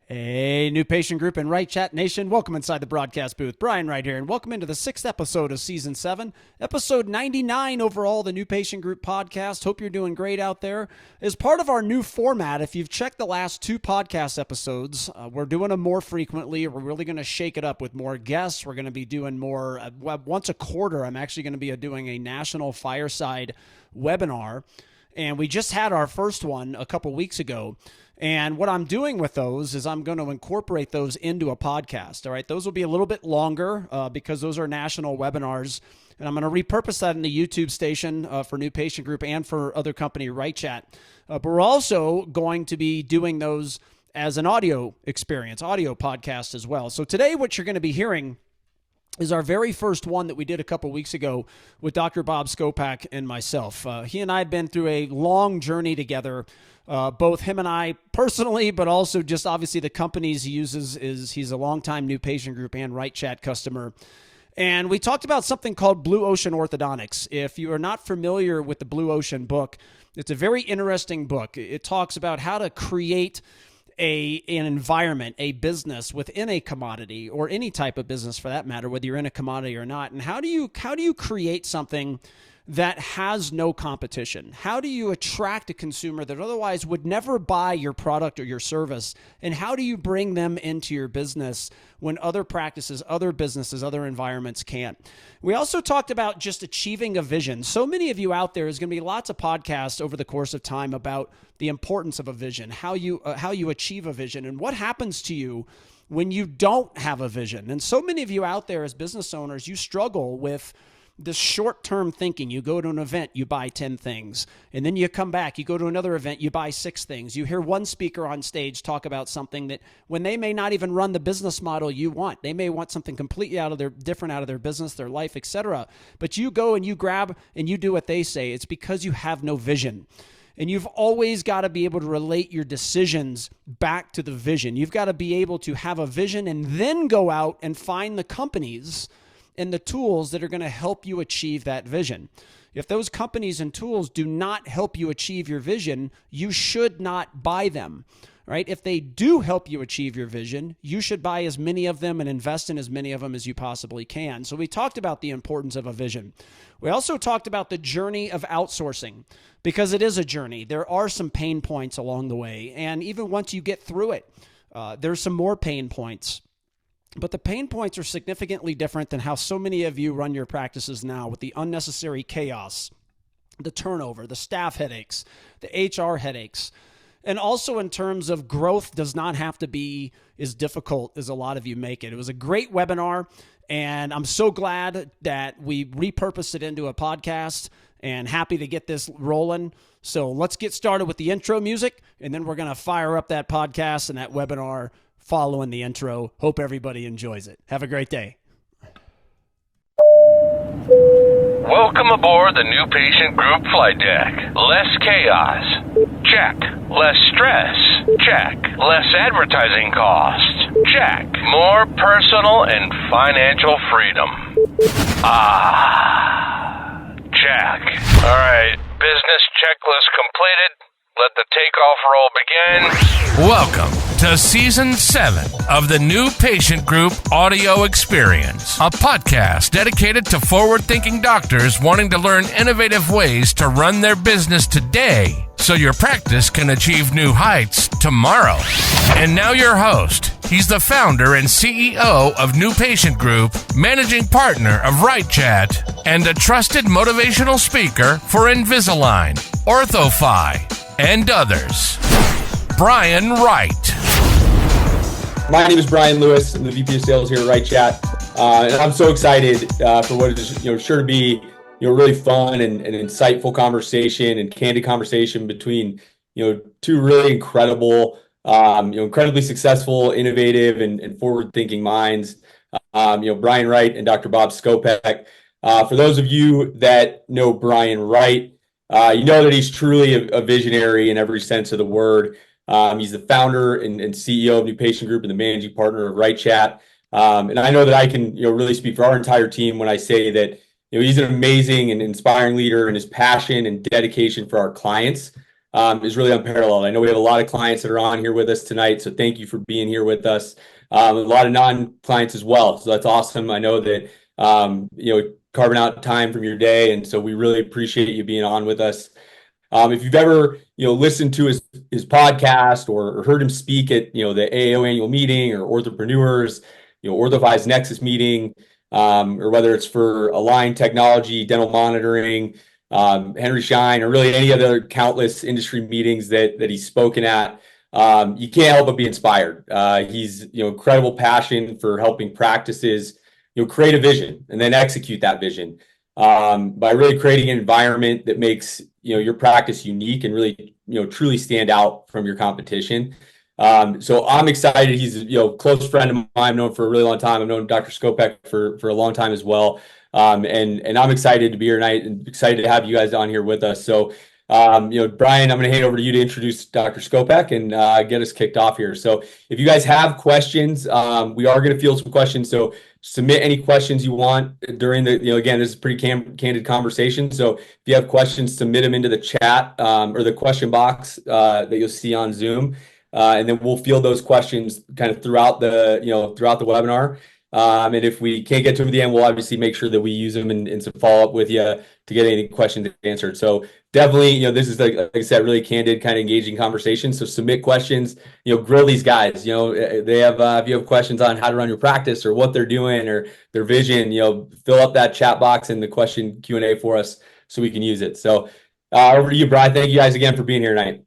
Hey, new patient group and WrightChat Nation. Welcome inside the broadcast booth. Brian right here, and welcome into the 6th episode of Season 7, episode 99 overall, the new patient group podcast. Hope you're doing great out there. As part of our new format, if you've checked the last 2 podcast episodes, we're doing them more frequently. We're really going to shake it up with more guests. We're going to be doing more, once a quarter, I'm actually going to be doing a national fireside webinar. And we just had our first one a couple weeks ago. And what I'm doing with those is I'm going to incorporate those into a podcast. All right. Those will be a little bit longer because those are national webinars. And I'm going to repurpose that in the YouTube station for New Patient Group and for other company WrightChat. But we're also going to be doing those as an audio experience, audio podcast as well. So today what you're going to be hearing is our very first one that we did a couple weeks ago with Dr. Bob Skopak and myself. He and I have been through a long journey together, both him and I personally, but also just obviously the companies he uses. He's a longtime New Patient Group and WrightChat customer. And we talked about something called Blue Ocean Orthodontics. If you are not familiar with the Blue Ocean book, it's a very interesting book. It talks about how to create an environment, a business within a commodity, or any type of business for that matter, whether you're in a commodity or not. And how do you create something that has no competition? How do you attract a consumer that otherwise would never buy your product or your service? And how do you bring them into your business when other practices, other businesses, other environments can't? We also talked about just achieving a vision. So many of you out there, is going to be lots of podcasts over the course of time about the importance of a vision, how you achieve a vision, and what happens to you when you don't have a vision. And so many of you out there as business owners, you struggle with this short-term thinking. You go to an event, you buy 10 things, and then you come back, you go to another event, you buy 6 things. You hear one speaker on stage talk about something that when they may not even run the business model you want, they may want something completely different out of their business, their life, etc. But you go and you grab and you do what they say. It's because you have no vision. And you've always got to be able to relate your decisions back to the vision. You've got to be able to have a vision and then go out and find the companies and the tools that are going to help you achieve that vision. If those companies and tools do not help you achieve your vision, you should not buy them, right? If they do help you achieve your vision, you should buy as many of them and invest in as many of them as you possibly can. So we talked about the importance of a vision. We also talked about the journey of outsourcing, because it is a journey. There are some pain points along the way. And even once you get through it, there's some more pain points. But the pain points are significantly different than how so many of you run your practices now, with the unnecessary chaos, the turnover, the staff headaches, the HR headaches. And also in terms of growth does not have to be as difficult as a lot of you make it. It was a great webinar, and I'm so glad that we repurposed it into a podcast, and happy to get this rolling. So let's get started with the intro music, and then we're going to fire up that podcast and that webinar following the intro. Hope everybody enjoys it. Have a great day. Welcome aboard the New Patient Group flight deck. Less chaos. Check. Less stress. Check. Less advertising costs. Check. More personal and financial freedom. Check. All right. Business checklist completed. Let the takeoff roll begin. Welcome to Season 7 of the New Patient Group Audio Experience, a podcast dedicated to forward-thinking doctors wanting to learn innovative ways to run their business today so your practice can achieve new heights tomorrow. And now your host. He's the founder and CEO of New Patient Group, managing partner of WrightChat, and a trusted motivational speaker for Invisalign, OrthoFi, and others. Brian Wright. My name is Brian Lewis. I'm the VP of Sales here at WrightChat, and I'm so excited for what is sure to be really fun and insightful conversation and candid conversation between two really incredible, incredibly successful, innovative, and forward-thinking minds. Brian Wright and Dr. Bob Skopek. For those of you that know Brian Wright, you know that he's truly a visionary in every sense of the word. He's the founder and CEO of New Patient Group and the managing partner of WrightChat. And I know that I can really speak for our entire team when I say that he's an amazing and inspiring leader, and his passion and dedication for our clients is really unparalleled. I know we have a lot of clients that are on here with us tonight, so thank you for being here with us. A lot of non-clients as well, so that's awesome. I know that carving out time from your day, and so we really appreciate you being on with us. If you've ever listened to his podcast or heard him speak at the AAO annual meeting or Orthopreneurs, Orthofy's Nexus meeting, or whether it's for Align Technology, dental monitoring, Henry Schein, or really any other countless industry meetings that he's spoken at, you can't help but be inspired. He's incredible passion for helping practices create a vision and then execute that vision by really creating an environment that makes your practice unique and really truly stand out from your competition. So I'm excited. He's a close friend of mine. I've known for a really long time. I've known Dr. Skopek for a long time as well. And I'm excited to be here tonight and excited to have you guys on here with us. So Brian, I'm going to hand over to you to introduce Dr. Skopek and get us kicked off here. So if you guys have questions, we are going to field some questions. So submit any questions you want during the, again, this is a pretty candid conversation. So if you have questions, submit them into the chat or the question box that you'll see on Zoom. And then we'll field those questions kind of throughout the webinar. And if we can't get to them at the end, we'll obviously make sure that we use them and some follow up with you to get any questions answered. So definitely, this is like I said, really candid, kind of engaging conversation. So submit questions, grill these guys. They have if you have questions on how to run your practice or what they're doing or their vision, fill up that chat box in the question Q&A for us so we can use it. So over to you, Brian. Thank you guys again for being here tonight.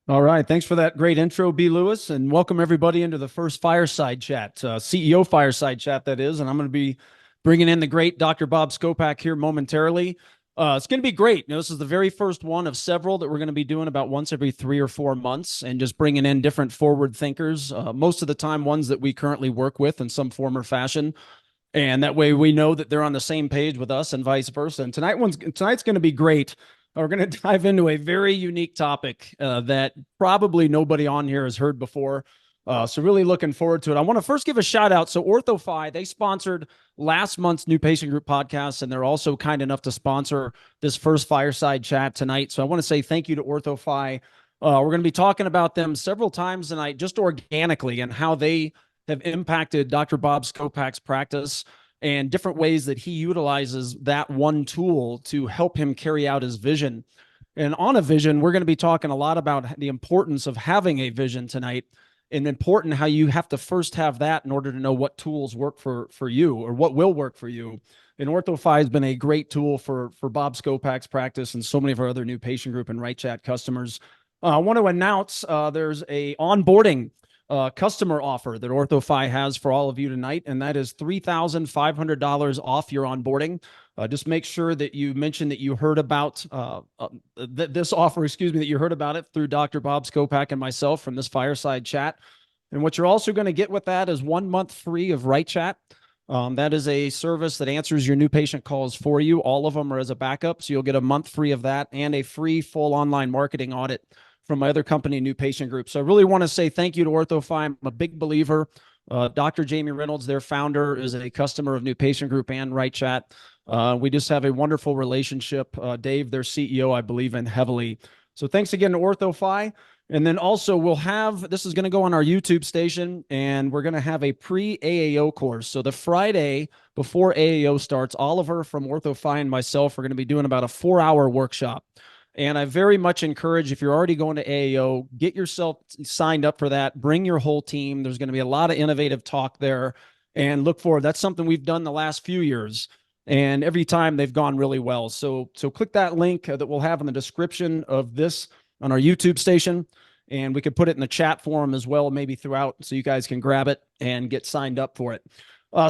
All right. Thanks for that great intro, B. Lewis, and welcome everybody into the first fireside chat, CEO fireside chat, that is. And I'm going to be bringing in the great Dr. Bob Skopak here momentarily. It's going to be great. This is the very first one of several that we're going to be doing about once every 3 or 4 months and just bringing in different forward thinkers, most of the time ones that we currently work with in some form or fashion. And that way we know that they're on the same page with us and vice versa. And tonight's going to be great. We're going to dive into a very unique topic that probably nobody on here has heard before. So really looking forward to it. I want to first give a shout out. So Orthofy, they sponsored last month's New Patient Group podcast, and they're also kind enough to sponsor this first fireside chat tonight. So I want to say thank you to Orthofy. We're going to be talking about them several times tonight, just organically, and how they have impacted Dr. Bob Skopak's practice and different ways that he utilizes that one tool to help him carry out his vision. And on a vision, we're going to be talking a lot about the importance of having a vision tonight, and important how you have to first have that in order to know what tools work for you or what will work for you. And Orthofy has been a great tool for Bob Skopak's practice and so many of our other New Patient Group and WrightChat customers. I want to announce there's a onboarding customer offer that Orthofy has for all of you tonight, and that is $3,500 off your onboarding. Just make sure that you mention that you heard about this offer, that you heard about it through Dr. Bob Skopak and myself from this fireside chat. And what you're also going to get with that is 1 month free of WrightChat. That is a service that answers your new patient calls for you. All of them are as a backup, so you'll get a month free of that and a free full online marketing audit from my other company, New Patient Group. So I really want to say thank you to Orthofy. I'm a big believer. Dr. Jamie Reynolds, their founder, is a customer of New Patient Group and WrightChat. We just have a wonderful relationship. Dave, their CEO, I believe in heavily. So thanks again to Orthofy. And then also this is going to go on our YouTube station, and we're going to have a pre-AAO course. So the Friday before AAO starts, Oliver from Orthofy and myself are going to be doing about a 4-hour workshop. And I very much encourage, if you're already going to AAO, get yourself signed up for that. Bring your whole team. There's going to be a lot of innovative talk there, and look forward. That's something we've done the last few years, and every time they've gone really well. So click that link that we'll have in the description of this on our YouTube station, and we could put it in the chat forum as well, maybe throughout, so you guys can grab it and get signed up for it.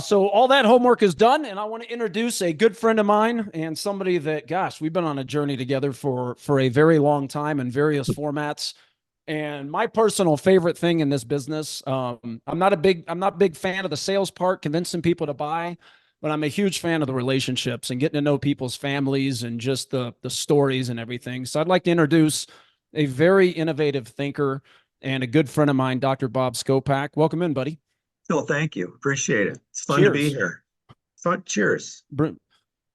So all that homework is done, and I want to introduce a good friend of mine and somebody that, gosh, we've been on a journey together for a very long time in various formats. And my personal favorite thing in this business, I'm not a big fan of the sales part, convincing people to buy, but I'm a huge fan of the relationships and getting to know people's families and just the stories and everything. So I'd like to introduce a very innovative thinker and a good friend of mine, Dr. Bob Skopak. Welcome in, buddy. Phil, thank you. Appreciate it. It's fun to be here. Fun. Cheers.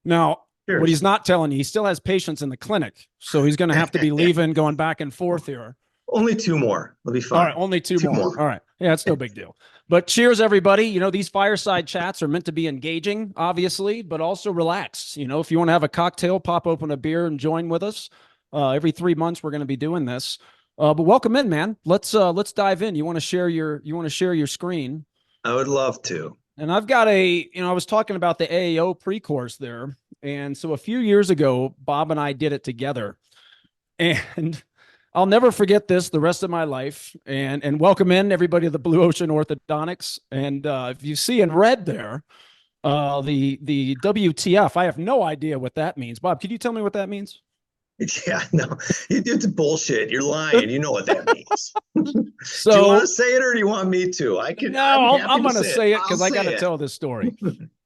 Now, Cheers. What he's not telling you, he still has patients in the clinic. So he's going to have to be leaving, going back and forth here. Only 2 more. It'll be fine. All right, only two more. All right. Yeah, it's no big deal. But cheers, everybody. You know, these fireside chats are meant to be engaging, obviously, but also relaxed. You know, if you want to have a cocktail, pop open a beer and join with us. Every 3 months, we're going to be doing this. But welcome in, man. Let's dive in. You want to share your screen? I would love to. And I've got I was talking about the AAO pre-course there. And so a few years ago, Bob and I did it together. And I'll never forget this the rest of my life. And welcome in everybody to the Blue Ocean Orthodontics. And if you see in red there, the WTF, I have no idea what that means. Bob, could you tell me what that means? Yeah, no, it's bullshit. You're lying. You know what that means. So, do you want to say it or do you want me to? I can. No, I'm going to say it because I got to tell this story.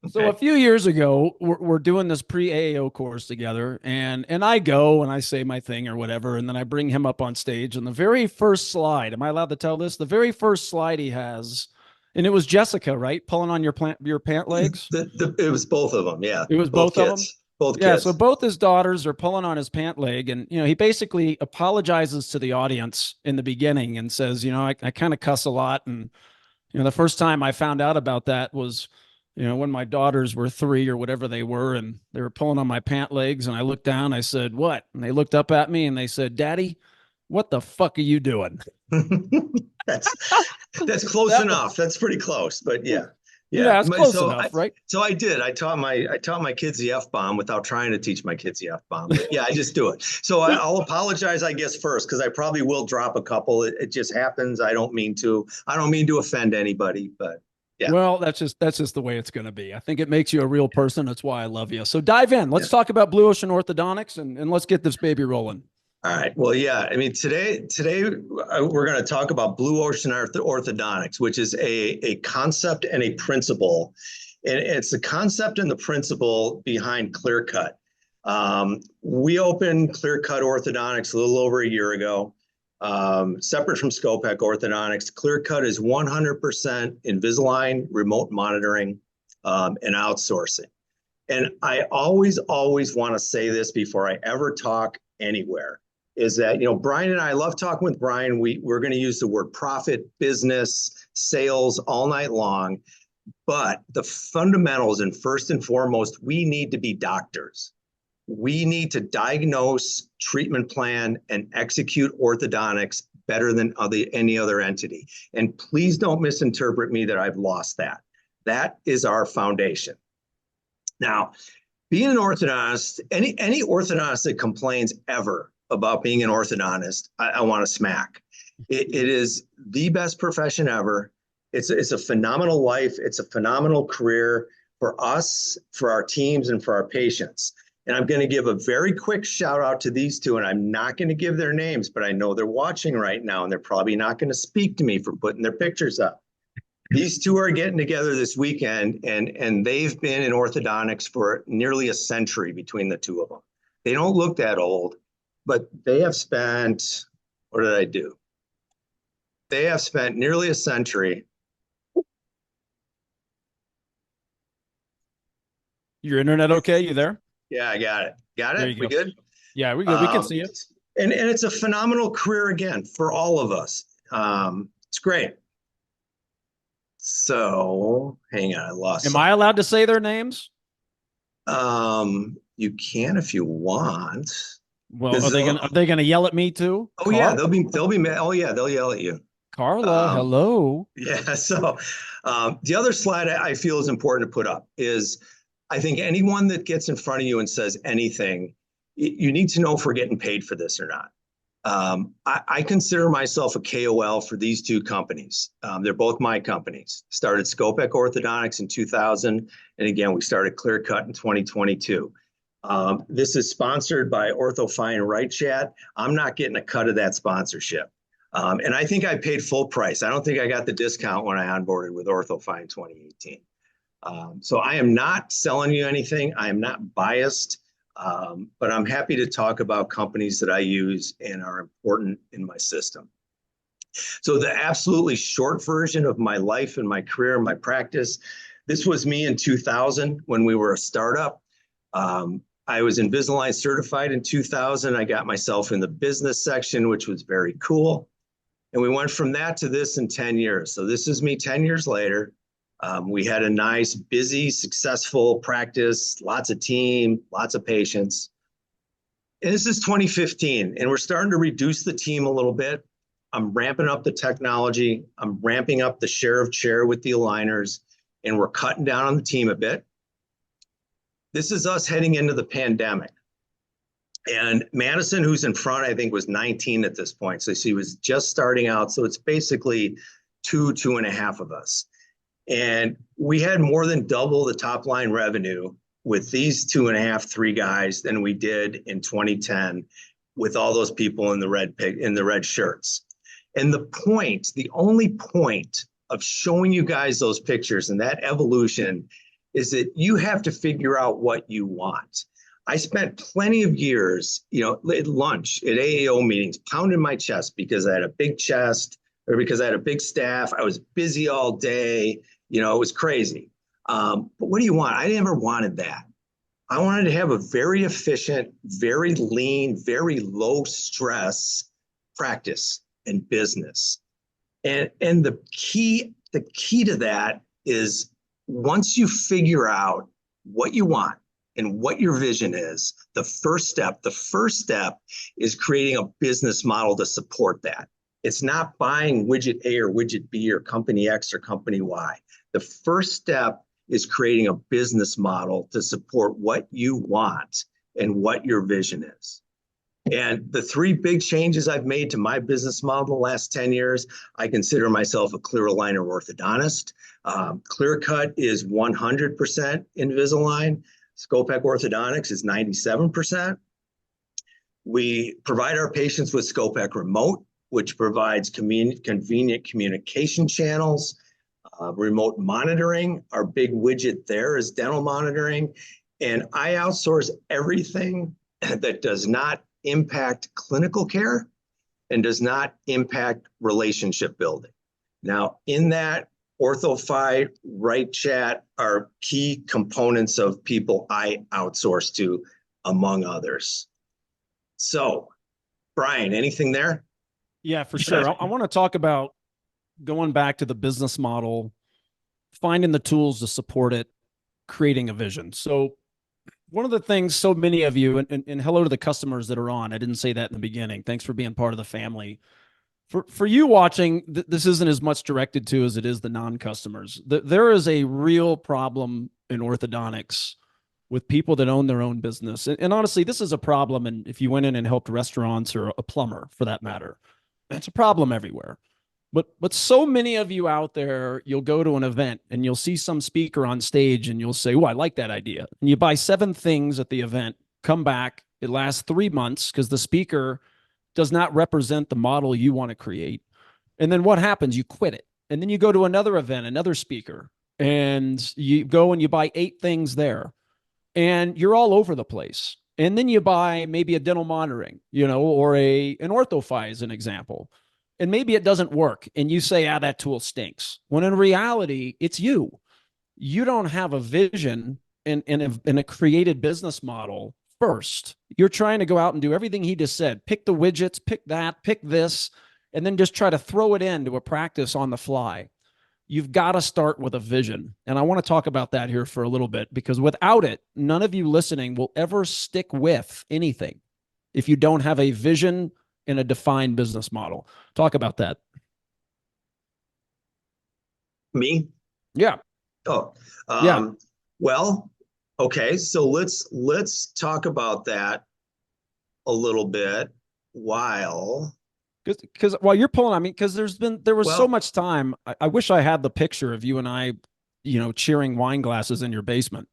So a few years ago, we're doing this pre-AAO course together, and I go and I say my thing or whatever, and then I bring him up on stage. And the very first slide, am I allowed to tell this? The very first slide he has, and it was Jessica, right, pulling on your pant legs. It was both of them. Yeah, it was both of them. Both kids. Yeah, so both his daughters are pulling on his pant leg, and he basically apologizes to the audience in the beginning and says, I kind of cuss a lot, and the first time I found out about that was, when my daughters were 3 or whatever they were, and they were pulling on my pant legs, and I looked down, I said, "What?" And they looked up at me and they said, "Daddy, what the fuck are you doing?" That's close enough. That's pretty close, but yeah. Yeah, it's close enough, right? So I did. I taught my kids the F-bomb without trying to teach my kids the F-bomb. Yeah, I just do it. So I'll apologize, I guess, first, because I probably will drop a couple. It just happens. I don't mean to offend anybody, but yeah. Well, that's just the way it's going to be. I think it makes you a real person. That's why I love you. So dive in. Let's talk about Blue Ocean Orthodontics and let's get this baby rolling. All right. Well, yeah. I mean, today we're going to talk about Blue Ocean Orthodontics, which is a concept and a principle. And it's the concept and the principle behind ClearCut. We opened ClearCut Orthodontics a little over a year ago, separate from Skopek Orthodontics. ClearCut is 100% Invisalign, remote monitoring, and outsourcing. And I always want to say this before I ever talk anywhere. Is that, Brian and I love talking with Brian. We're going to use the word profit, business, sales all night long. But the fundamentals, and first and foremost, we need to be doctors. We need to diagnose, treatment plan, and execute orthodontics better than any other entity. And please don't misinterpret me that I've lost that. That is our foundation. Now, being an orthodontist, any orthodontist that complains ever about being an orthodontist, I want to smack. It is the best profession ever. It's a phenomenal life. It's a phenomenal career for us, for our teams, and for our patients. And I'm going to give a very quick shout out to these two, and I'm not going to give their names, but I know they're watching right now, and they're probably not going to speak to me for putting their pictures up. These two are getting together this weekend, and they've been in orthodontics for nearly a century between the two of them. They don't look that old, but they have spent, what did I do? They have spent nearly a century. Your internet okay? You there? Yeah, I got it. Got it? We good? Yeah, we're good. We can see it. And it's a phenomenal career, again, for all of us. It's great. So, hang on, I lost. Am I allowed to say their names? You can if you want. Well, are they gonna yell at me too? Oh, yeah, they'll be oh yeah, they'll yell at you. Carla, hello. Yeah. So the other slide I feel is important to put up is, I think anyone that gets in front of you and says anything, you need to know if we're getting paid for this or not. I consider myself a KOL for these two companies. They're both my companies. Started Skopek Orthodontics in 2000. And again, we started ClearCut in 2022. This is sponsored by OrthoFine WrightChat. I'm not getting a cut of that sponsorship. And I think I paid full price. I don't think I got the discount when I onboarded with OrthoFine in 2018. So I am not selling you anything. I am not biased, but I'm happy to talk about companies that I use and are important in my system. So the absolutely short version of my life and my career and my practice, this was me in 2000 when we were a startup. I was Invisalign certified in 2000. I got myself in the business section, which was very cool. And we went from that to this in 10 years. So this is me 10 years later. We had a nice, busy, successful practice, lots of team, lots of patients. And this is 2015, and we're starting to reduce the team a little bit. I'm ramping up the technology. I'm ramping up the share of chair with the aligners, and we're cutting down on the team a bit. This is us heading into the pandemic. And Madison, who's in front, I think was 19 at this point. So she was just starting out. So it's basically two and a half of us. And we had more than double the top line revenue with these 2.5, 3 guys than we did in 2010 with all those people in the red shirts. And the only point of showing you guys those pictures and that evolution is that you have to figure out what you want. I spent plenty of years, at lunch, at AAO meetings, pounding my chest because I had a big chest or because I had a big staff. I was busy all day. It was crazy. But what do you want? I never wanted that. I wanted to have a very efficient, very lean, very low stress practice and business. And the key to that is once you figure out what you want and what your vision is, the first step is creating a business model to support that. It's not buying widget A or widget B or company X or company Y. The first step is creating a business model to support what you want and what your vision is. And the 3 big changes I've made to my business model in the last 10 years, I consider myself a clear aligner orthodontist. ClearCut is 100% Invisalign. Skopek Orthodontics is 97%. We provide our patients with Skopek Remote, which provides convenient communication channels. Remote monitoring, our big widget there is dental monitoring. And I outsource everything that does not impact clinical care and does not impact relationship building. Now, in that, OrthoFi, WrightChat are key components of people I outsource to, among others. So, Brian, anything there? Yeah, for sure. I want to talk about going back to the business model, finding the tools to support it, creating a vision. So one of the things so many of you, and hello to the customers that are on, I didn't say that in the beginning. Thanks for being part of the family. For you watching, this isn't as much directed to as it is the non-customers. There is a real problem in orthodontics with people that own their own business. And honestly, this is a problem. And if you went in and helped restaurants or a plumber for that matter, it's a problem everywhere. But so many of you out there, you'll go to an event and you'll see some speaker on stage and you'll say, "Oh, I like that idea." And you buy 7 things at the event, come back, it lasts 3 months because the speaker does not represent the model you want to create. And then what happens? You quit it. And then you go to another event, another speaker, and you go and you buy 8 things there. And you're all over the place. And then you buy maybe a dental monitoring, or an OrthoFi as an example. And maybe it doesn't work. And you say, that tool stinks. When in reality, it's you. You don't have a vision and a created business model first. You're trying to go out and do everything he just said. Pick the widgets, pick that, pick this, and then just try to throw it into a practice on the fly. You've got to start with a vision. And I want to talk about that here for a little bit, because without it, none of you listening will ever stick with anything if you don't have a vision and a defined business model. Talk about that. Me? Yeah. Oh, yeah. Well, okay. So let's talk about that a little bit while you're pulling, because there was so much time. I wish I had the picture of you and I, cheering wine glasses in your basement.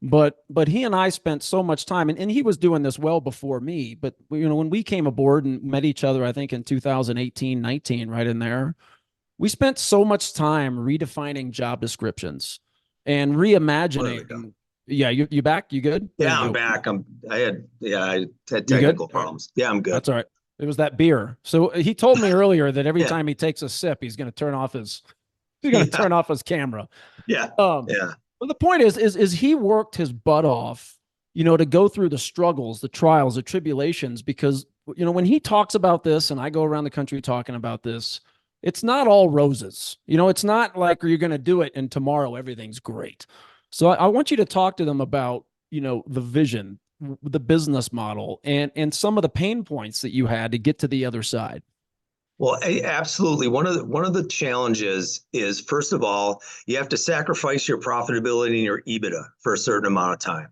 But he and I spent so much time, and he was doing this well before me. But when we came aboard and met each other, I think in 2018, 19, right in there, we spent so much time redefining job descriptions and reimagining. Yeah, you back? You good? Yeah, I'm back. I had technical problems. Yeah, I'm good. That's all right. It was that beer. So he told me earlier that every time he takes a sip, he's going to turn off his camera. Yeah. Yeah. Well, the point is he worked his butt off to go through the struggles, the trials, the tribulations, because, when he talks about this and I go around the country talking about this, it's not all roses. It's not like you're going to do it and tomorrow everything's great. So I want you to talk to them about, the vision, the business model, and some of the pain points that you had to get to the other side. Well, absolutely. One of the challenges is, first of all, you have to sacrifice your profitability and your EBITDA for a certain amount of time.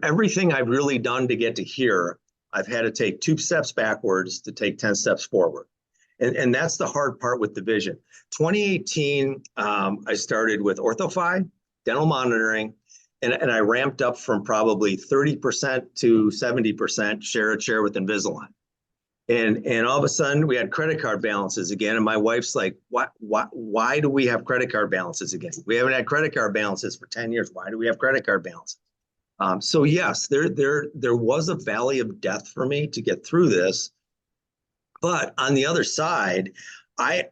Everything I've really done to get to here, I've had to take 2 steps backwards to take 10 steps forward. And that's the hard part with the vision. 2018, I started with OrthoFi, dental monitoring, and I ramped up from probably 30% to 70% share with Invisalign. And all of a sudden we had credit card balances again. And my wife's like, why do we have credit card balances again? We haven't had credit card balances for 10 years. Why do we have credit card balances? So yes, there was a valley of death for me to get through this. But on the other side, I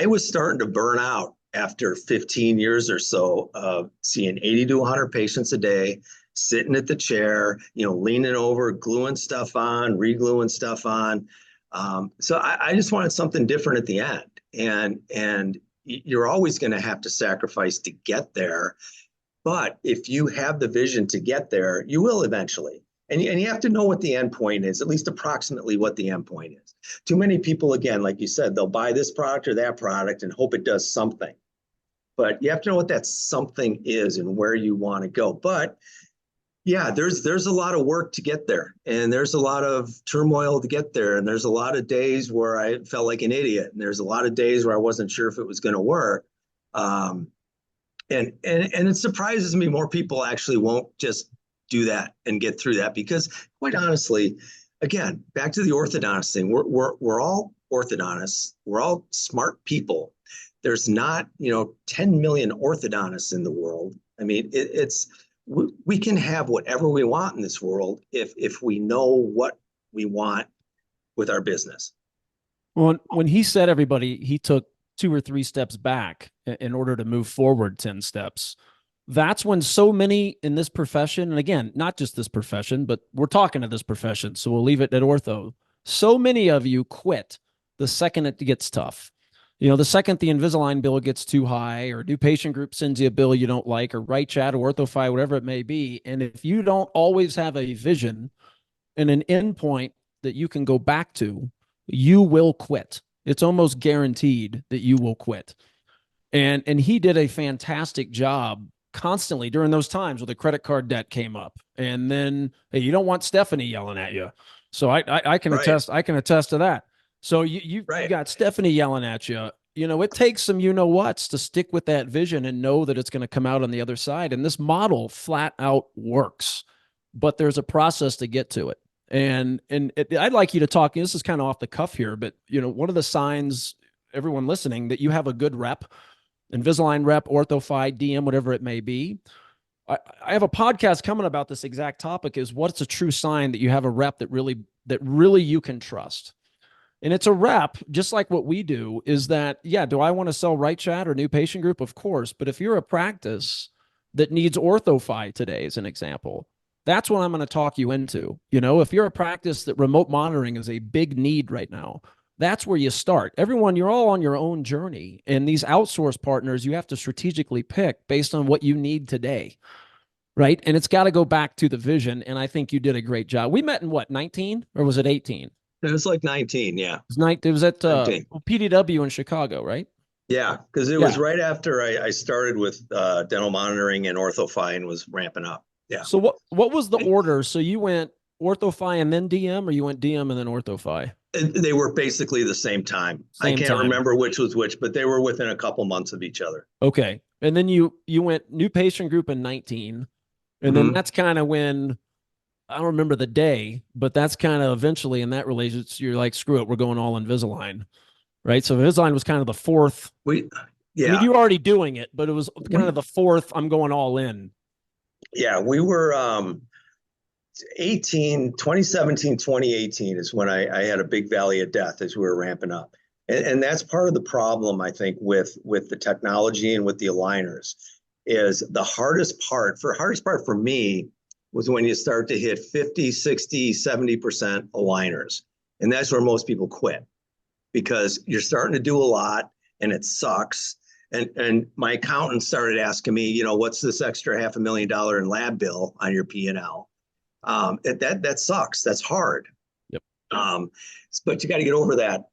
was starting to burn out after 15 years or so of seeing 80 to 100 patients a day, sitting at the chair, leaning over, gluing stuff on, re-gluing stuff on. So I just wanted something different at the end. And you're always going to have to sacrifice to get there. But if you have the vision to get there, you will eventually. And you have to know what the end point is, at least approximately what the end point is. Too many people, again, like you said, they'll buy this product or that product and hope it does something. But you have to know what that something is and where you want to go. But yeah, there's a lot of work to get there, and there's a lot of turmoil to get there, and there's a lot of days where I felt like an idiot, and there's a lot of days where I wasn't sure if it was going to work. And it surprises me more people actually won't just do that and get through that, because quite honestly, again, back to the orthodontist thing, we're all orthodontists, we're all smart people. There's not 10 million orthodontists in the world. I mean, we can have whatever we want in this world if we know what we want with our business. Well, when he said everybody, he took 2 or 3 steps back in order to move forward 10 steps. That's when so many in this profession, and again, not just this profession, but we're talking to this profession, so we'll leave it at ortho. So many of you quit the second it gets tough. The second the Invisalign bill gets too high, or new patient group sends you a bill you don't like, or WrightChat or OrthoFi, whatever it may be. And if you don't always have a vision and an endpoint that you can go back to, you will quit. It's almost guaranteed that you will quit. And he did a fantastic job constantly during those times where the credit card debt came up. And then, hey, you don't want Stephanie yelling at you. So I can attest, I can attest to that. So you got Stephanie yelling at you. It takes some whats to stick with that vision and know that it's going to come out on the other side. And this model flat out works, but there's a process to get to it. And I'd like you to talk, this is kind of off the cuff here, but one of the signs, everyone listening, that you have a good rep, Invisalign rep, OrthoFi, DM, whatever it may be. I have a podcast coming about this exact topic, is what's a true sign that you have a rep that really you can trust. And it's a rep, just like what we do, is that, do I want to sell WrightChat or new patient group? Of course. But if you're a practice that needs OrthoFi today, as an example, that's what I'm going to talk you into. If you're a practice that remote monitoring is a big need right now, that's where you start. Everyone, you're all on your own journey. And these outsource partners, you have to strategically pick based on what you need today. Right. And it's got to go back to the vision. And I think you did a great job. We met in what, 19 or was it 18? It was like 19, yeah. It was at PDW in Chicago, right? Yeah, because it was right after I started with dental monitoring and OrthoFi and was ramping up. Yeah. So what was the order? So you went OrthoFi and then DM, or you went DM and then OrthoFi? They were basically the same time. I can't remember which was which, but they were within a couple months of each other. Okay. And then you went new patient group in 19. And then that's kind of when, I don't remember the day, but that's kind of eventually in that relationship, you're like, screw it, we're going all Invisalign, right? So Invisalign was kind of the fourth. I mean, you were already doing it, but it was kind of the fourth, I'm going all in. Yeah, we were 2017, 2018 is when I had a big valley of death as we were ramping up. And that's part of the problem, I think, with the technology and with the aligners, is the hardest part for me was when you start to hit 50, 60, 70% aligners. And that's where most people quit, because you're starting to do a lot and it sucks. And my accountant started asking me, what's this extra $500,000 in lab bill on your P&L? That sucks. That's hard. Yep. But you got to get over that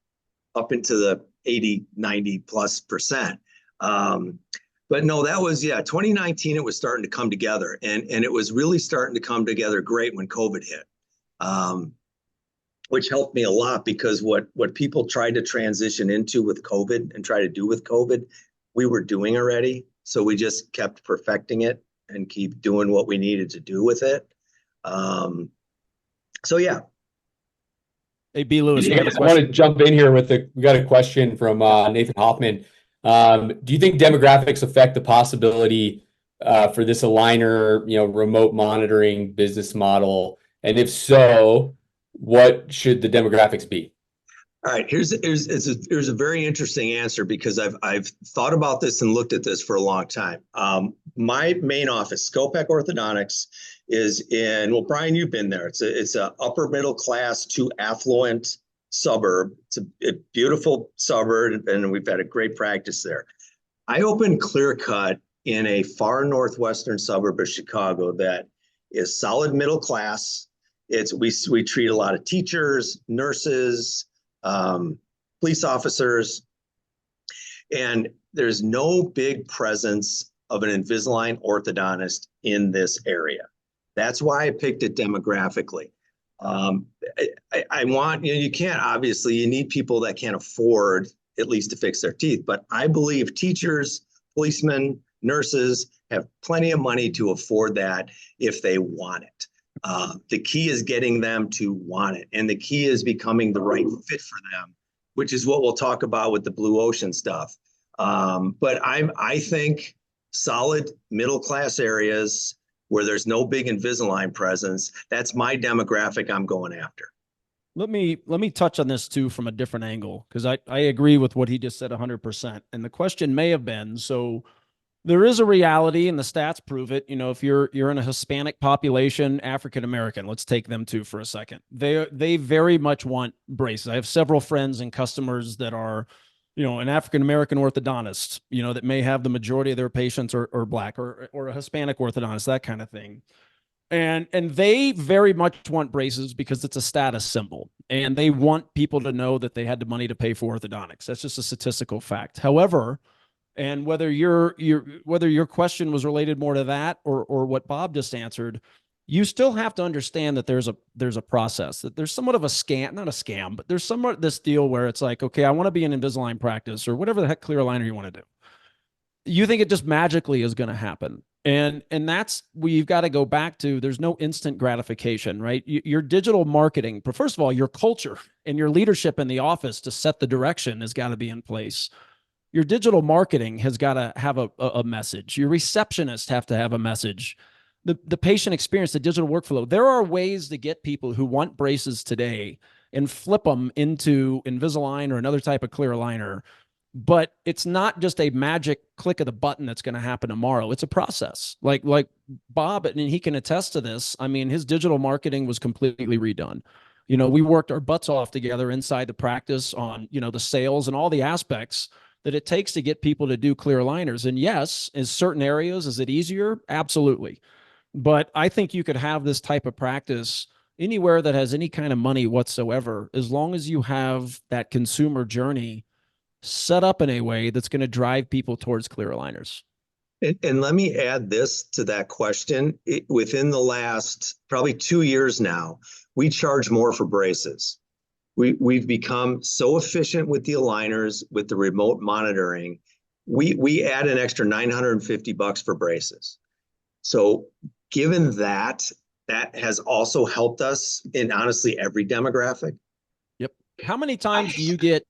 up into the 80, 90+%. But no, that was, 2019, it was starting to come together, and it was really starting to come together great when COVID hit, which helped me a lot, because what people tried to transition into with COVID and try to do with COVID, we were doing already. So we just kept perfecting it and keep doing what we needed to do with it. So yeah. Hey, B. Lewis, I want to jump in here we got a question from Nathan Hoffman. Do you think demographics affect the possibility for this aligner, remote monitoring business model? And if so, what should the demographics be? All right, here's a very interesting answer, because I've thought about this and looked at this for a long time. My main office, Skopek Orthodontics, is in, well, Brian, you've been there. It's a upper middle class to affluent suburb. It's a beautiful suburb, and we've had a great practice there. I opened Clear Cut in a far northwestern suburb of Chicago that is solid middle class. We treat a lot of teachers, nurses, police officers, and there's no big presence of an Invisalign orthodontist in this area. That's why I picked it demographically. I want, you can't, obviously, you need people that can afford at least to fix their teeth, but I believe teachers, policemen, nurses have plenty of money to afford that if they want it. The key is getting them to want it, and the key is becoming the right fit for them, which is what we'll talk about with the Blue Ocean stuff. But I think solid middle class areas where there's no big Invisalign presence, that's my demographic I'm going after. Let me touch on this too from a different angle, because I agree with what he just said 100%. And the question may have been, so there is a reality, and the stats prove it. If you're in a Hispanic population, African American, let's take them too for a second. They very much want braces. I have several friends and customers that are, an African American orthodontist, that may have the majority of their patients are Black or a Hispanic orthodontist, that kind of thing. And they very much want braces because it's a status symbol, and they want people to know that they had the money to pay for orthodontics. That's just a statistical fact. However, and whether your question was related more to that or what Bob just answered, you still have to understand that there's a process, that there's somewhat of a scam, not a scam, but there's somewhat this deal where it's like, okay, I want to be in Invisalign practice or whatever the heck clear aligner you want to do. You think it just magically is going to happen. And that's where you've got to go back to. There's no instant gratification, right? Your digital marketing, first of all, your culture and your leadership in the office to set the direction has got to be in place. Your digital marketing has got to have a message. Your receptionists have to have a message. The patient experience, the digital workflow. There are ways to get people who want braces today and flip them into Invisalign or another type of clear aligner. But it's not just a magic click of the button that's going to happen tomorrow. It's a process. Like Bob, and he can attest to this. I mean, his digital marketing was completely redone. We worked our butts off together inside the practice on, the sales and all the aspects that it takes to get people to do clear aligners. And yes, in certain areas, is it easier? Absolutely. But I think you could have this type of practice anywhere that has any kind of money whatsoever, as long as you have that consumer journey set up in a way that's going to drive people towards clear aligners. And let me add this to that question. Within the last probably 2 years now, we charge more for braces. We've become so efficient with the aligners, with the remote monitoring. We add an extra $950 for braces. So given that has also helped us in honestly every demographic. Yep. How many times do you get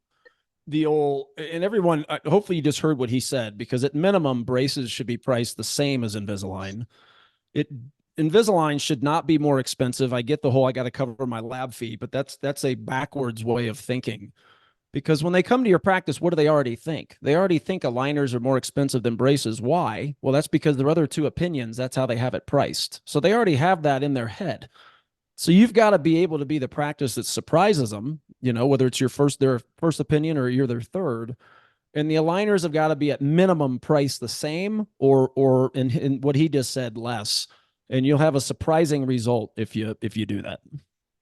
the old, and everyone, hopefully you just heard what he said, because at minimum braces should be priced the same as Invisalign. Invisalign should not be more expensive. I get the whole, I got to cover my lab fee, but that's a backwards way of thinking. Because when they come to your practice, what do they already think? They already think aligners are more expensive than braces. Why? Well, that's because their other two opinions, that's how they have it priced. So they already have that in their head. So you've got to be able to be the practice that surprises them, whether it's their first opinion or you're their third. And the aligners have got to be at minimum priced the same or in what he just said, less. And you'll have a surprising result if you do that.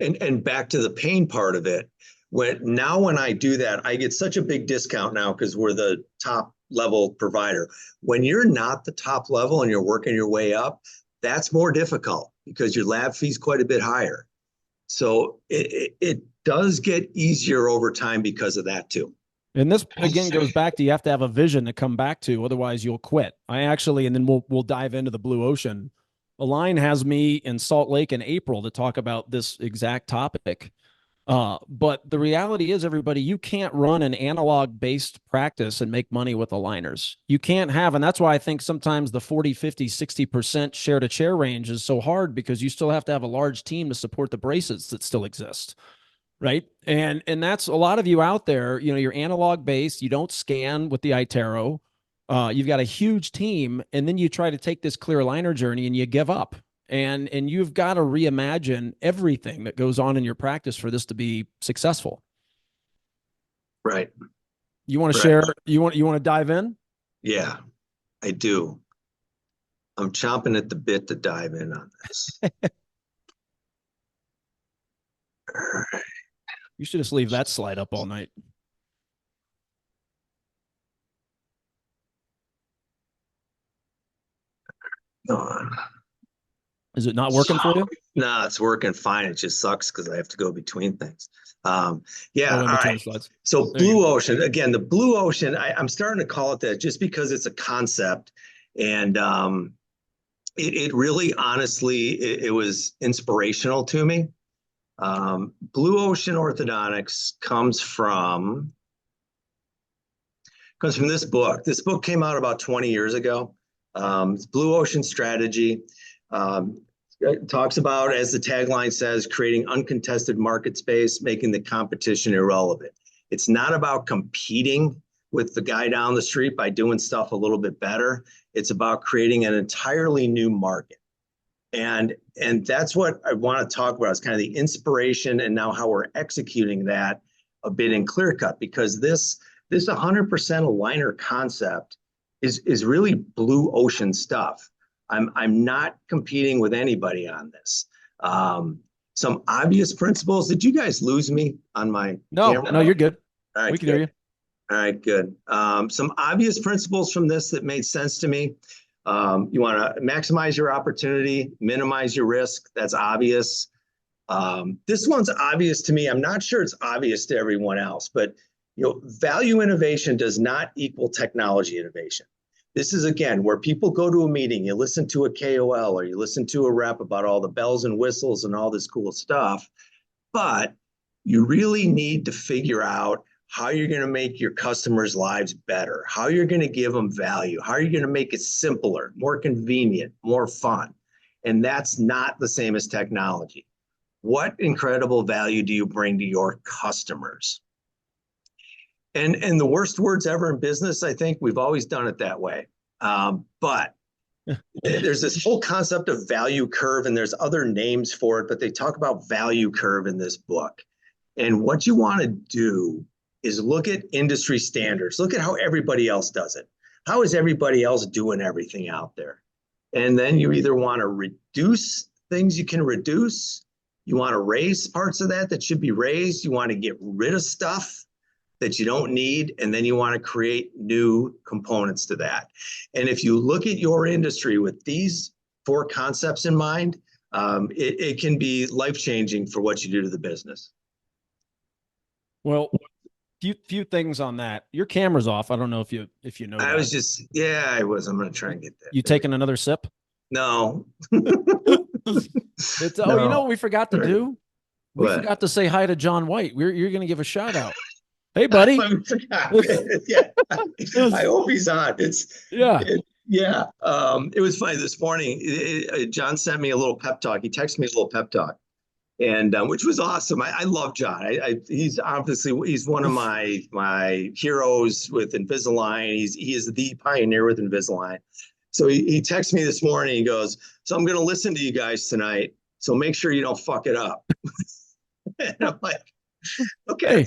And back to the pain part of it. When I do that, I get such a big discount now because we're the top level provider. When you're not the top level and you're working your way up, that's more difficult because your lab fee is quite a bit higher. So it does get easier over time because of that too. And this again goes back to, you have to have a vision to come back to, otherwise you'll quit. And then we'll dive into the Blue Ocean. Align has me in Salt Lake in April to talk about this exact topic. But the reality is, everybody, you can't run an analog-based practice and make money with aligners. You can't have, and that's why I think sometimes the 40, 50, 60% share-to-chair range is so hard, because you still have to have a large team to support the braces that still exist, right? And that's a lot of you out there, you're analog-based, you don't scan with the iTero, you've got a huge team, and then you try to take this clear aligner journey and you give up. And you've got to reimagine everything that goes on in your practice for this to be successful. Right. You want to share? You want to dive in? Yeah, I do. I'm chomping at the bit to dive in on this. All right. You should just leave that slide up all night. Go on. Is it not working for you? No, it's working fine. It just sucks because I have to go between things. All right. Slides. So Blue Ocean, again, the Blue Ocean, I'm starting to call it that just because it's a concept. And it really, honestly, it was inspirational to me. Blue Ocean Orthodontics comes from this book. This book came out about 20 years ago. It's Blue Ocean Strategy. It talks about, as the tagline says, creating uncontested market space, making the competition irrelevant. It's not about competing with the guy down the street by doing stuff a little bit better. It's about creating an entirely new market. And that's what I want to talk about, is kind of the inspiration and now how we're executing that a bit in ClearCut, because this 100% aligner concept is really Blue Ocean stuff. I'm not competing with anybody on this. Some obvious principles. Did you guys lose me on my camera? No, you're good. All right, we can hear you. All right, good. Some obvious principles from this that made sense to me. You want to maximize your opportunity, minimize your risk. That's obvious. This one's obvious to me. I'm not sure it's obvious to everyone else, but value innovation does not equal technology innovation. This is, again, where people go to a meeting, you listen to a KOL or you listen to a rep about all the bells and whistles and all this cool stuff, but you really need to figure out how you're going to make your customers' lives better, how you're going to give them value, how you're going to make it simpler, more convenient, more fun. And that's not the same as technology. What incredible value do you bring to your customers? And the worst words ever in business, I think we've always done it that way. But there's this whole concept of value curve, and there's other names for it, but they talk about value curve in this book. And what you want to do is look at industry standards. Look at how everybody else does it. How is everybody else doing everything out there? And then you either want to reduce things you can reduce, you want to raise parts of that should be raised, you want to get rid of stuff that you don't need, and then you want to create new components to that. And if you look at your industry with these 4 concepts in mind, it can be life-changing for what you do to the business. Well, few things on that. Your camera's off. I don't know if you know. I was. I'm going to try and get that. You taking another sip? No. It's, No. You know what we forgot to do? We What? forgot to say hi to John White. You're going to give a shout out. Hey, buddy. Yeah. I hope he's on. Yeah. It was funny this morning. John sent me a little pep talk. He texted me a little pep talk. and which was awesome. I love John. He's one of my heroes with Invisalign. He is the pioneer with Invisalign. So he texted me this morning. He goes, "So I'm going to listen to you guys tonight. So make sure you don't fuck it up." And I'm like, "Okay." Hey,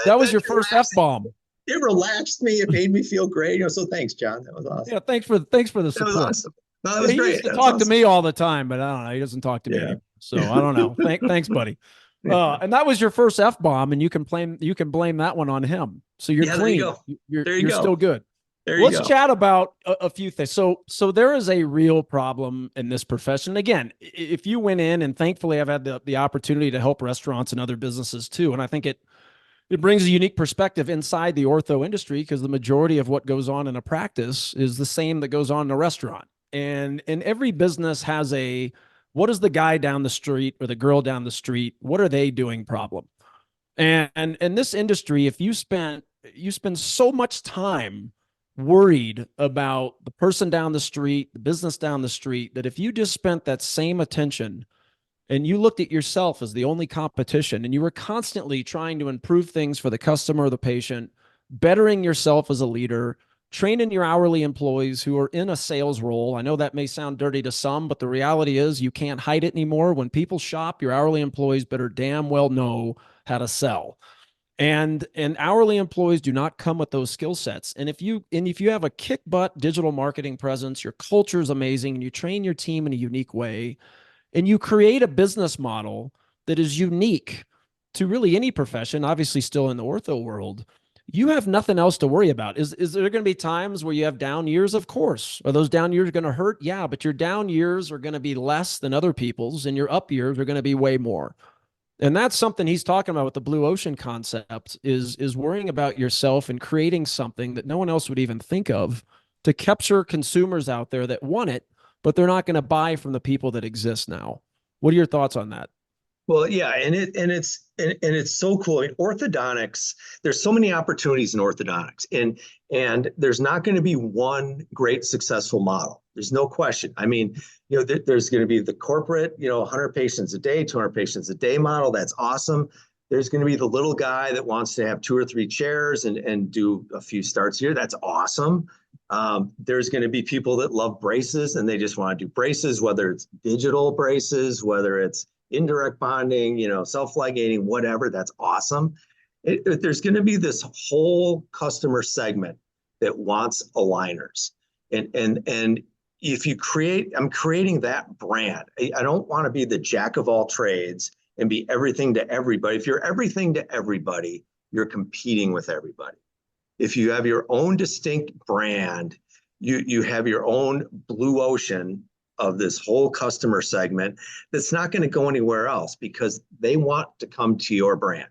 that was your first F-bomb. It relaxed me. It made me feel great. So thanks, John. That was awesome. Yeah, thanks for the support. That was awesome. No, that was he great. used to talk to me all the time, but I don't know. He doesn't talk to me anymore. So I don't know. Thanks, buddy. And that was your first F-bomb, and you can blame that one on him. So you're clean. You're still good. Let's chat about a few things. So there is a real problem in this profession. Again, if you went in, and thankfully I've had the opportunity to help restaurants and other businesses too, and I think it brings a unique perspective inside the ortho industry, because the majority of what goes on in a practice is the same that goes on in a restaurant. And every business has a, what is the guy down the street or the girl down the street, what are they doing problem? And in this industry, if you spend so much time worried about the person down the street, the business down the street, that if you just spent that same attention and you looked at yourself as the only competition and you were constantly trying to improve things for the customer or the patient, bettering yourself as a leader, training your hourly employees who are in a sales role. I know that may sound dirty to some, but the reality is you can't hide it anymore. When people shop, your hourly employees better damn well know how to sell. And hourly employees do not come with those skill sets. And if you have a kick butt digital marketing presence, your culture is amazing, and you train your team in a unique way, and you create a business model that is unique to really any profession, obviously still in the ortho world, you have nothing else to worry about. Is there going to be times where you have down years? Of course. Are those down years going to hurt? Yeah, but your down years are going to be less than other people's, and your up years are going to be way more. And that's something he's talking about with the Blue Ocean concept, is worrying about yourself and creating something that no one else would even think of to capture consumers out there that want it, but they're not going to buy from the people that exist now. What are your thoughts on that? Well, yeah, and it's so cool. I mean, orthodontics, there's so many opportunities in orthodontics, and there's not going to be one great successful model. There's no question. I mean, there's going to be the corporate, 100 patients a day, 200 patients a day model. That's awesome. There's going to be the little guy that wants to have 2 or 3 chairs and do a few starts here. That's awesome. There's going to be people that love braces and they just want to do braces, whether it's digital braces, whether it's indirect bonding, self-ligating, whatever. That's awesome. There's going to be this whole customer segment that wants aligners. And if you I'm creating that brand. I don't want to be the jack of all trades and be everything to everybody. If you're everything to everybody, you're competing with everybody. If you have your own distinct brand, you have your own blue ocean of this whole customer segment that's not going to go anywhere else because they want to come to your brand.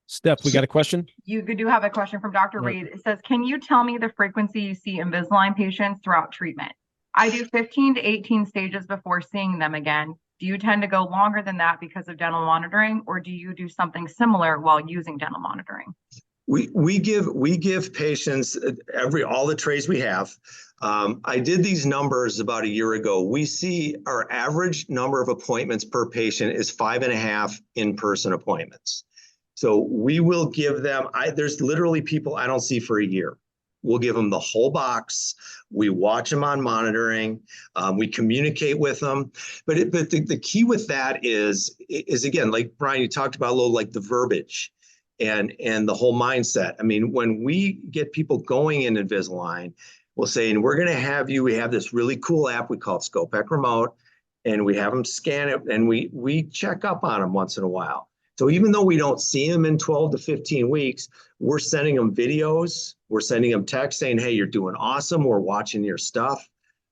Steph, we got a question? You do have a question from Dr. Reed. It says, can you tell me the frequency you see Invisalign patients throughout treatment? I do 15 to 18 stages before seeing them again. Do you tend to go longer than that because of dental monitoring, or do you do something similar while using dental monitoring? We give patients all the trays we have. I did these numbers about a year ago. We see our average number of appointments per patient is 5.5 in-person appointments. So we will give them, there's literally people I don't see for a year. We'll give them the whole box. We watch them on monitoring. We communicate with them. But the key with that is again, like Brian, you talked about a little like the verbiage and the whole mindset. I mean, when we get people going in Invisalign, we'll say, and we're going to have we have this really cool app we call it Skopek Remote, and we have them scan it, and we check up on them once in a while. So even though we don't see them in 12 to 15 weeks, we're sending them videos, we're sending them texts saying, hey, you're doing awesome, we're watching your stuff.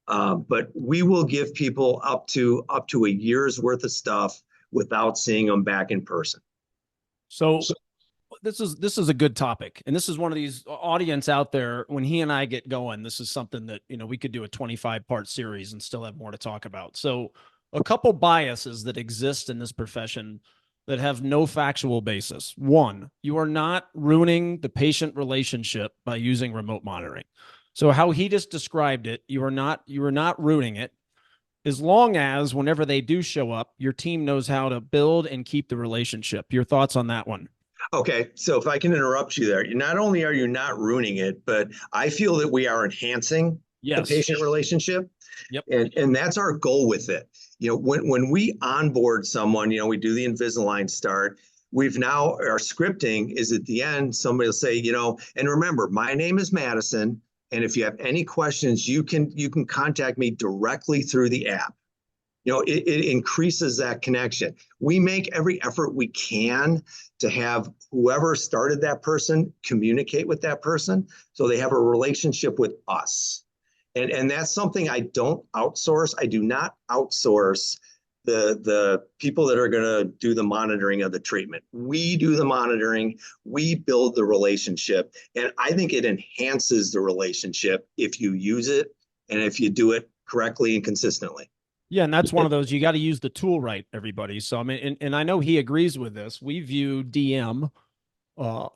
But we will give people up to a year's worth of stuff without seeing them back in person. So this is a good topic. And this is one of these audience out there, when he and I get going, this is something that, we could do a 25-part series and still have more to talk about. So a couple biases that exist in this profession that have no factual basis. One, you are not ruining the patient relationship by using remote monitoring. So how he just described it, you are not ruining it. as long as whenever they do show up, your team knows how to build and keep the relationship. Your thoughts on that one? Okay, so if I can interrupt you there, not only are you not ruining it, but I feel that we are enhancing the patient relationship. Yep. And that's our goal with it. When we onboard someone, we do the Invisalign start. We've now, our scripting is at the end, somebody will say, and remember, my name is Madison. And if you have any questions, you can contact me directly through the app. It increases that connection. We make every effort we can to have whoever started that person communicate with that person so they have a relationship with us. And that's something I don't outsource. I do not outsource the people that are going to do the monitoring of the treatment. We do the monitoring, we build the relationship, and I think it enhances the relationship if you use it and if you do it correctly and consistently. Yeah, and that's one of those, you got to use the tool right, everybody. So, I mean, and I know he agrees with this. We view DM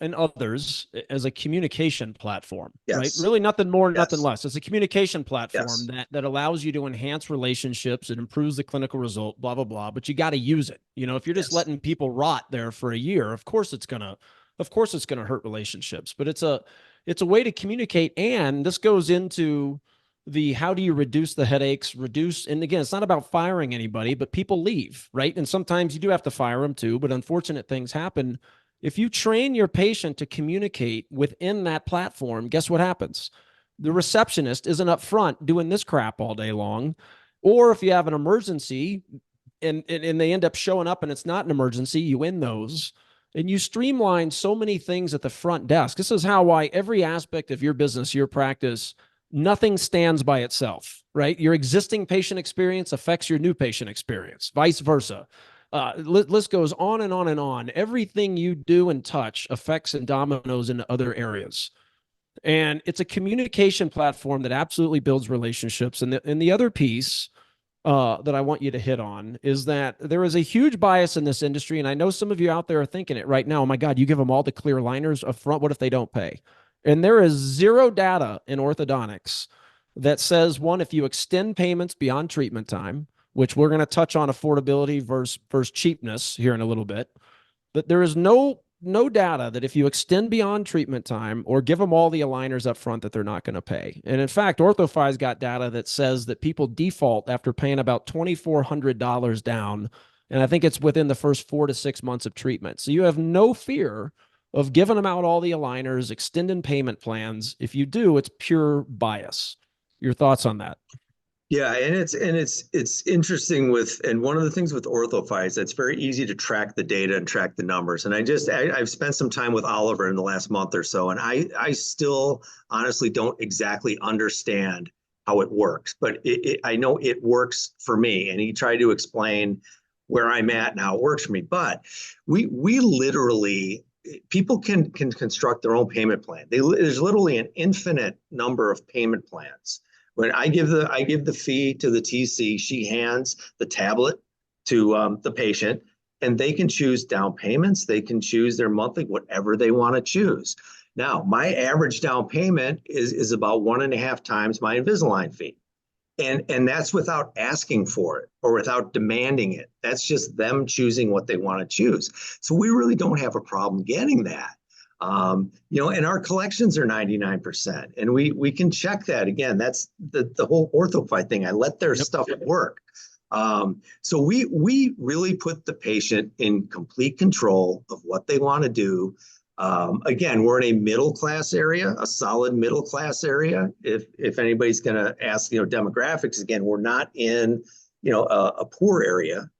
and others as a communication platform, right? Really nothing more, nothing less. It's a communication platform that allows you to enhance relationships. It improves the clinical result, blah, blah, blah. But you got to use it. If you're just letting people rot there for a year, of course it's going to hurt relationships. But it's a way to communicate. And this goes into the how do you reduce the headaches, and again, it's not about firing anybody, but people leave, right? And sometimes you do have to fire them too, but unfortunate things happen. If you train your patient to communicate within that platform, guess what happens? The receptionist isn't up front doing this crap all day long. Or if you have an emergency and they end up showing up and it's not an emergency, you win those. And you streamline so many things at the front desk. This is why every aspect of your business, your practice, nothing stands by itself, right? Your existing patient experience affects your new patient experience, vice versa. List goes on and on and on. Everything you do and touch affects and dominoes into other areas. And it's a communication platform that absolutely builds relationships. And the other piece that I want you to hit on is that there is a huge bias in this industry. And I know some of you out there are thinking it right now. Oh my God, you give them all the clear liners up front. What if they don't pay? And there is zero data in orthodontics that says, one, if you extend payments beyond treatment time, which we're going to touch on affordability versus cheapness here in a little bit, but there is no data that if you extend beyond treatment time or give them all the aligners up front that they're not going to pay. And in fact, OrthoFi's got data that says that people default after paying about $2,400 down. And I think it's within the first 4 to 6 months of treatment. So you have no fear of giving them out all the aligners, extending payment plans. If you do, it's pure bias. Your thoughts on that? Yeah, and it's interesting and one of the things with OrthoFi is it's very easy to track the data and track the numbers. And I've spent some time with Oliver in the last month or so, and I still honestly don't exactly understand how it works, but I know it works for me. And he tried to explain where I'm at and how it works for me. But we literally, people can construct their own payment plan. There's literally an infinite number of payment plans. When I give the fee to the TC, she hands the tablet to the patient, and they can choose down payments. They can choose their monthly, whatever they want to choose. Now, my average down payment is about 1.5 times my Invisalign fee. And that's without asking for it or without demanding it. That's just them choosing what they want to choose. So we really don't have a problem getting that. And our collections are 99%, and we can check that. Again, that's the whole OrthoFi thing. I let their stuff work. So we really put the patient in complete control of what they want to do. Again, we're in a middle class area, a solid middle class area. If anybody's going to ask, demographics, again, we're not in, a poor area,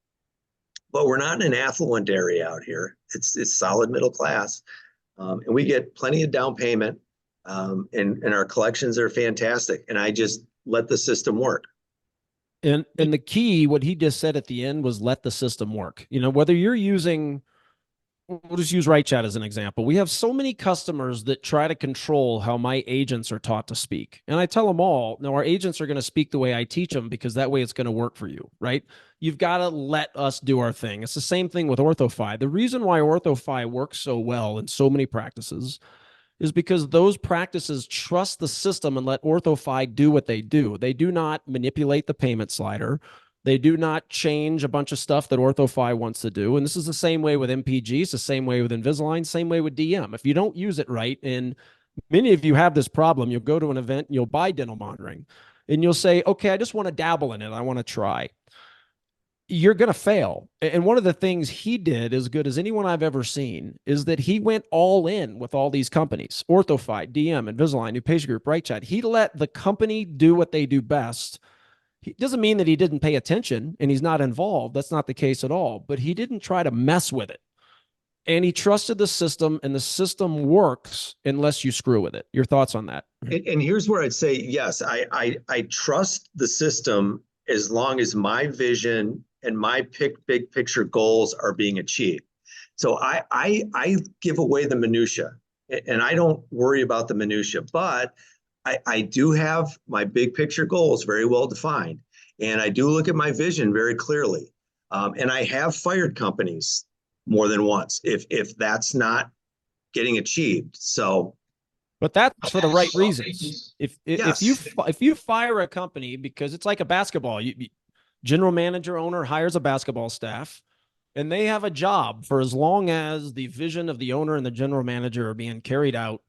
but we're not in an affluent area out here. It's solid middle class. And we get plenty of down payment, and our collections are fantastic. And I just let the system work. And the key, what he just said at the end, was let the system work. Whether you're using, we'll just use WrightChat as an example. We have so many customers that try to control how my agents are taught to speak. And I tell them all, no, our agents are going to speak the way I teach them, because that way it's going to work for you, right? You've got to let us do our thing. It's the same thing with OrthoFi. The reason why OrthoFi works so well in so many practices is because those practices trust the system and let OrthoFi do what they do. They do not manipulate the payment slider. They do not change a bunch of stuff that OrthoFi wants to do. And this is the same way with MPG. It's the same way with Invisalign, same way with DM. If you don't use it right, and many of you have this problem, you'll go to an event and you'll buy dental monitoring and you'll say, okay, I just want to dabble in it. I want to try. You're going to fail. And one of the things he did, as good as anyone I've ever seen, is that he went all in with all these companies, OrthoFi, DM, Invisalign, New Patient Group, WrightChat. He let the company do what they do best. It doesn't mean that he didn't pay attention and he's not involved. That's not the case at all. But he didn't try to mess with it. And he trusted the system, and the system works unless you screw with it. Your thoughts on that? And here's where I'd say, yes, I trust the system as long as my vision and my big picture goals are being achieved. So I give away the minutia, and I don't worry about the minutia, but I do have my big picture goals very well defined. And I do look at my vision very clearly. And I have fired companies more than once if that's not getting achieved. So, but that's for the right reasons. If Yes. if you fire a company because it's like a basketball, general manager owner hires a basketball staff, and they have a job for as long as the vision of the owner and the general manager are being carried out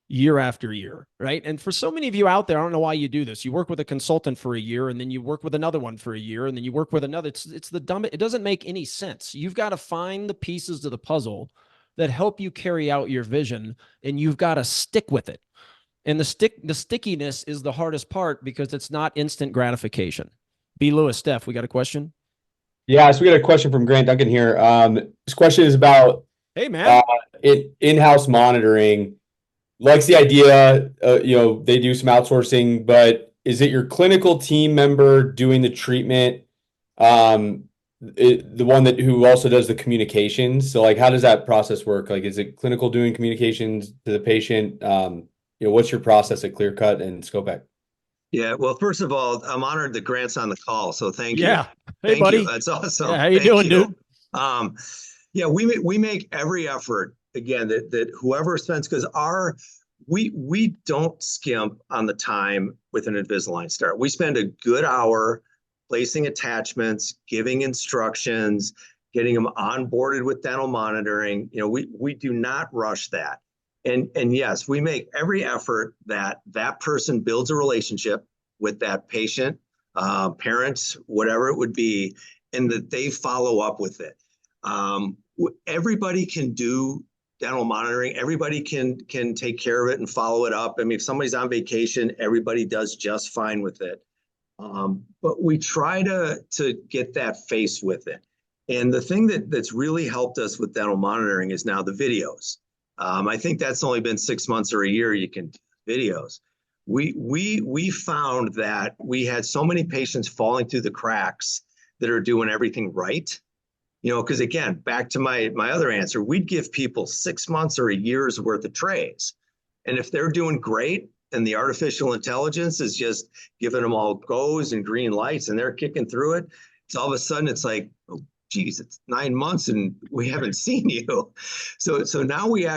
year after year, right? And for so many of you out there, I don't know why you do this. You work with a consultant for a year, and then you work with another one for a year, and then you work with another. It's the dumb. It doesn't make any sense. You've got to find the pieces to the puzzle that help you carry out your vision, and you've got to stick with it. And the stickiness is the hardest part because it's not instant gratification. B. Lewis, Steph, we got a question? Yeah, so we got a question from Grant Duncan here. This question is about Hey, man. in-house monitoring. Likes the idea, they do some outsourcing, but is it your clinical team member doing the treatment, the one who also does the communications? So like, how does that process work? Like, is it clinical doing communications to the patient? What's your process at ClearCut and Skopek? Yeah, well, first of all, I'm honored that Grant's on the call, so thank you. Yeah. Hey, Thank buddy. you. That's awesome. Yeah, how you doing, dude? Yeah, we make every effort again that whoever spends, because we don't skimp on the time with an Invisalign start. We spend a good hour placing attachments, giving instructions, getting them onboarded with dental monitoring. We do not rush that. And yes, we make every effort that person builds a relationship with that patient, parents, whatever it would be, and that they follow up with it. Everybody can do dental monitoring. Everybody can take care of it and follow it up. I mean, if somebody's on vacation, everybody does just fine with it. But we try to get that face with it. And the thing that's really helped us with dental monitoring is now the videos. I think that's only been 6 months or a year you can do videos. We found that we had so many patients falling through the cracks that are doing everything right. Because again, back to my other answer, we'd give people 6 months or a year's worth of trays. And if they're doing great and the artificial intelligence is just giving them all goes and green lights and they're kicking through it, it's all of a sudden it's like, oh, geez, it's 9 months and we haven't seen you. So now we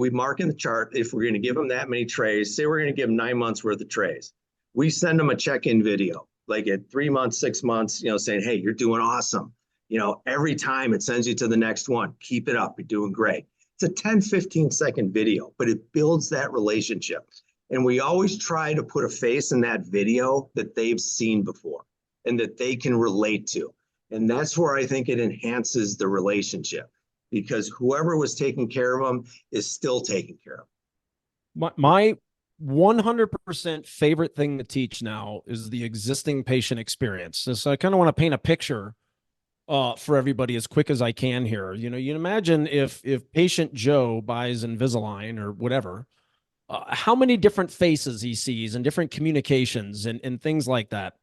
mark in the chart, if we're going to give them that many trays, say we're going to give them 9 months worth of trays. We send them a check-in video, like at 3 months, 6 months, saying, hey, you're doing awesome. Every time it sends you to the next one. Keep it up. You're doing great. It's a 10, 15-second video, but it builds that relationship. And we always try to put a face in that video that they've seen before and that they can relate to. And that's where I think it enhances the relationship, because whoever was taking care of them is still taking care of them. My 100% favorite thing to teach now is the existing patient experience. So I kind of want to paint a picture for everybody as quick as I can here. You imagine if patient Joe buys Invisalign or whatever, how many different faces he sees and different communications and things like that.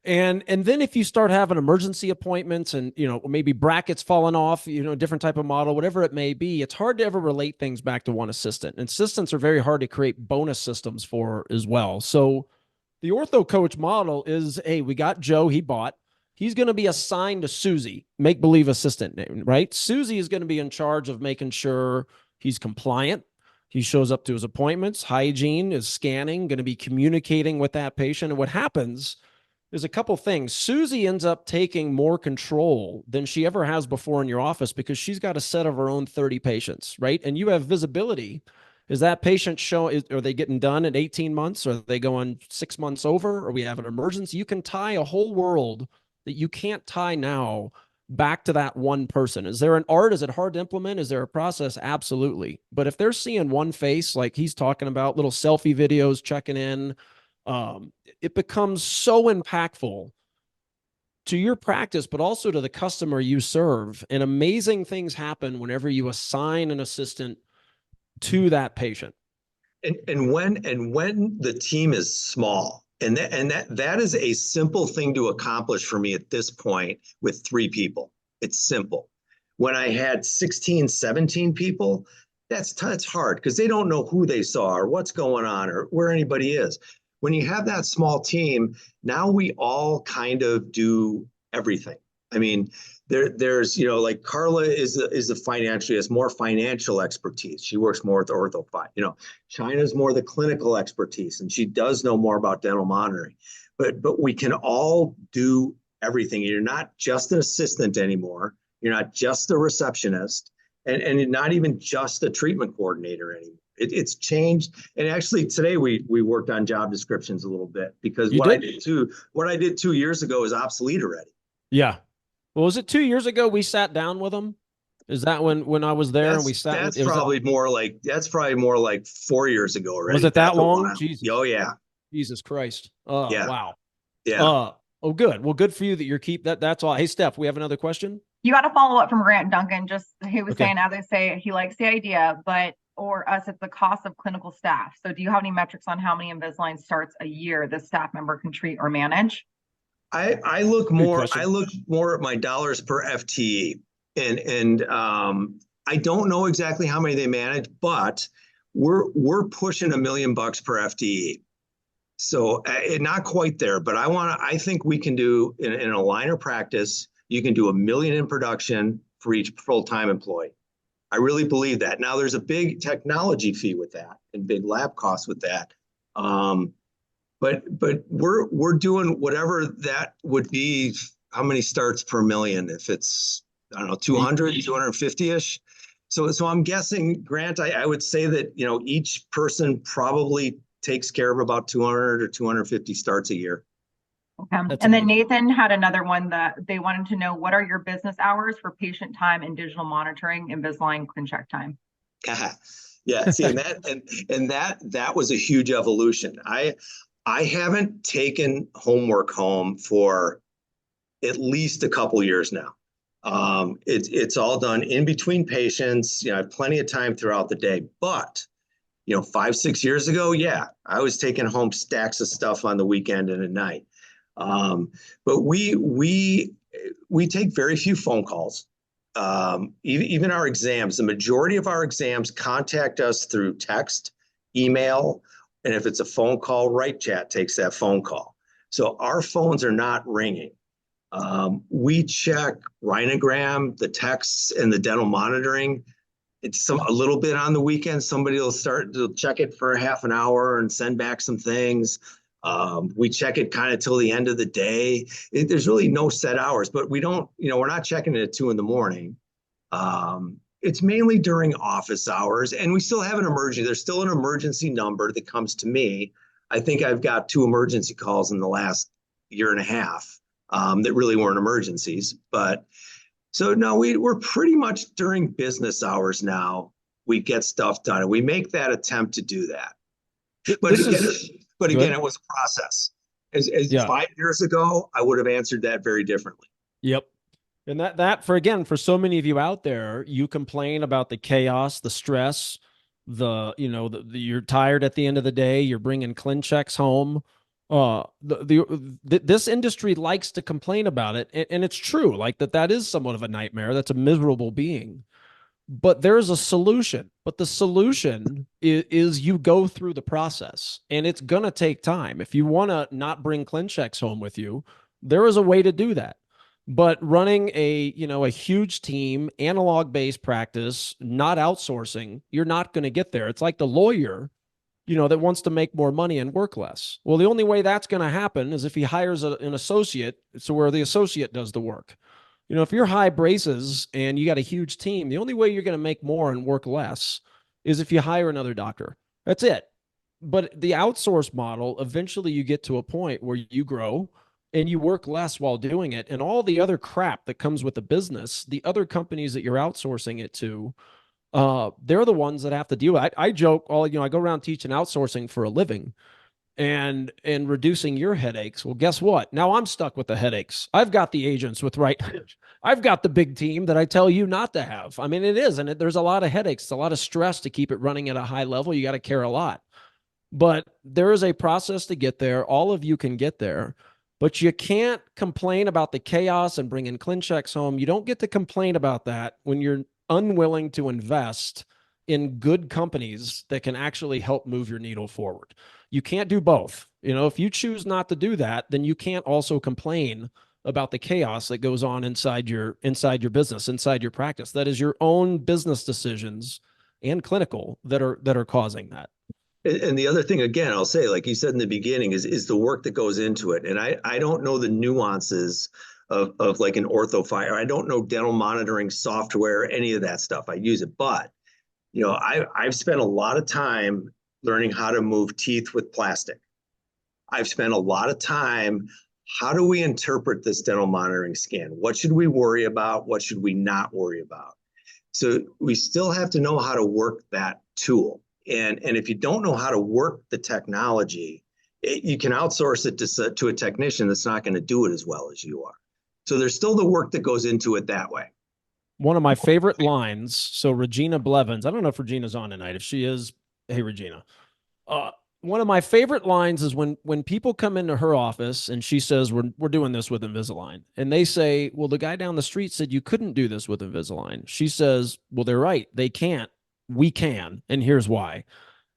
And then if you start having emergency appointments and, maybe brackets falling off, different type of model, whatever it may be, it's hard to ever relate things back to one assistant. And assistants are very hard to create bonus systems for as well. So the ortho coach model is, hey, we got Joe, he bought. He's going to be assigned to Susie, make-believe assistant name, right? Susie is going to be in charge of making sure he's compliant, He shows up to his appointments, hygiene is scanning, going to be communicating with that patient. And what happens is a couple things. Susie ends up taking more control than she ever has before in your office because she's got a set of her own 30 patients, right? And you have visibility. Is that patient are they getting done at 18 months? Or are they going 6 months over? Or we have an emergency? You can tie a whole world that you can't tie now back to that one person. Is there an art? Is it hard to implement? Is there a process? Absolutely. But if they're seeing one face, like he's talking about, little selfie videos, checking in, it becomes so impactful to your practice, but also to the customer you serve. And amazing things happen whenever you assign an assistant to that patient. And when the team is small, and that is a simple thing to accomplish for me at this point with 3 people. It's simple. When I had 16, 17 people, that's hard because they don't know who they saw or what's going on or where anybody is. When you have that small team, now we all kind of do everything. I mean, there's, like Carla is has more financial expertise. She works more with the ortho. China's more the clinical expertise, and she does know more about dental monitoring. But we can all do everything. You're not just an assistant anymore. You're not just a receptionist, and you're not even just a treatment coordinator anymore. It's changed. And actually today we worked on job descriptions a little bit because what I did 2 years ago is obsolete already. Yeah. Well, was it 2 years ago we sat down with them? Is that when I was there and we sat? That's probably more like 4 years ago already. Was it that long? Jesus. Oh yeah. Jesus Christ. Yeah. Wow. Yeah. Oh, good. Well, good for you that you're that's all. Hey, Steph, we have another question. You got to follow up from Grant Duncan. Just he was saying, as I say, he likes the idea, but or us, it's the cost of clinical staff. So do you have any metrics on how many Invisalign starts a year the staff member can treat or manage? I look more at my dollars per FTE, and I don't know exactly how many they manage, but we're pushing $1 million per FTE. So not quite there, but I think we can do in a aligner practice, you can do $1 million in production for each full-time employee. I really believe that. Now there's a big technology fee with that and big lab costs with that. But we're doing whatever that would be. How many starts per million? If it's, I don't know, 200, 250-ish. So I'm guessing, Grant, I would say that, each person probably takes care of about 200 or 250 starts a year. Okay. And then Nathan had another one that they wanted to know, what are your business hours for patient time and digital monitoring, Invisalign ClinCheck time? Yeah. See, and that was a huge evolution. I haven't taken homework home for at least a couple years now. It's all done in between patients. I have plenty of time throughout the day, but 5-6 years ago, yeah, I was taking home stacks of stuff on the weekend and at night. But we take very few phone calls. Even our exams, the majority of our exams contact us through text, email, and if it's a phone call, WrightChat takes that phone call. So our phones are not ringing. We check rhinogram, the texts, and the dental monitoring. It's a little bit on the weekend. Somebody will start to check it for half an hour and send back some things. We check it kind of till the end of the day. There's really no set hours, but we don't, we're not checking it at 2 a.m. It's mainly during office hours, and we still have an emergency. There's still an emergency number that comes to me. I think I've got 2 emergency calls in the last year and a half that really weren't emergencies. But so no, we're pretty much during business hours now. We get stuff done, and we make that attempt to do that. But again, it was a process. As 5 years ago, I would have answered that very differently. Yep. And that for so many of you out there, you complain about the chaos, the stress, you're tired at the end of the day, you're bringing ClinChecks home. This industry likes to complain about it. And it's true, like that is somewhat of a nightmare. That's a miserable being. But there's a solution. But the solution is you go through the process, and it's going to take time. If you want to not bring ClinChecks home with you, there is a way to do that. But running a huge team, analog based practice, not outsourcing, you're not going to get there. It's like the lawyer, that wants to make more money and work less. Well, the only way that's going to happen is if he hires an associate, so where the associate does the work. If you're high braces and you got a huge team, the only way you're going to make more and work less is if you hire another doctor. That's it. But the outsource model, eventually you get to a point where you grow and you work less while doing it. And all the other crap that comes with the business, the other companies that you're outsourcing it to, they're the ones that have to deal with it. I joke I go around teaching outsourcing for a living and reducing your headaches. Well, guess what? Now I'm stuck with the headaches. I've got the agents with I've got the big team that I tell you not to have. I mean, it is. And there's a lot of headaches. It's a lot of stress to keep it running at a high level. You got to care a lot, but there is a process to get there. All of you can get there, but you can't complain about the chaos and bringing ClinChecks home. You don't get to complain about that when you're unwilling to invest in good companies that can actually help move your needle forward. You can't do both. If you choose not to do that, then you can't also complain about the chaos that goes on inside your business, inside your practice. That is your own business decisions and clinical that are causing that. And the other thing, again, I'll say, like you said in the beginning, is the work that goes into it. And I don't know the nuances of like an orthofire. I don't know dental monitoring software, any of that stuff. I use it, but I've spent a lot of time learning how to move teeth with plastic. I've spent a lot of time, how do we interpret this dental monitoring scan? What should we worry about? What should we not worry about? So we still have to know how to work that tool. And if you don't know how to work the technology, you can outsource it to a technician that's not going to do it as well as you are. So there's still the work that goes into it that way. One of my favorite lines. So Regina Blevins, I don't know if Regina's on tonight. If she is, hey, Regina. One of my favorite lines is when people come into her office and she says, we're doing this with Invisalign. And they say, well, the guy down the street said you couldn't do this with Invisalign. She says, well, they're right. They can't. We can. And here's why.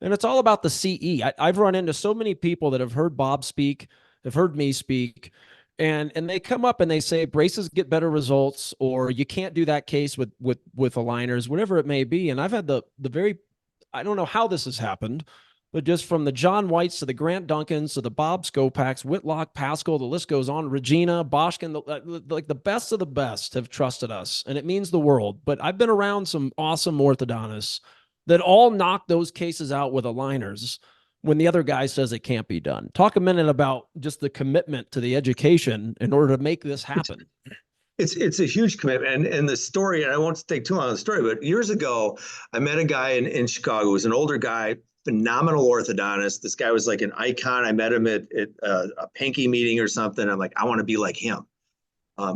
And it's all about the CE. I've run into so many people that have heard Bob speak, have heard me speak, and they come up and they say braces get better results, or you can't do that case with aligners, whatever it may be. And I've had the very, I don't know how this has happened, but just from the John Whites to the Grant Duncans to the Bob Skopaks, Whitlock, Paschal, the list goes on, Regina, Boschken, like the best of the best have trusted us, and it means the world. But I've been around some awesome orthodontists that all knock those cases out with aligners when the other guy says it can't be done. Talk a minute about just the commitment to the education in order to make this happen. It's a huge commitment. And the story, and I won't take too long on the story, but years ago, I met a guy in Chicago who was an older guy, phenomenal orthodontist. This guy was like an icon. I met him at a Panky meeting or something. I'm like, I want to be like him.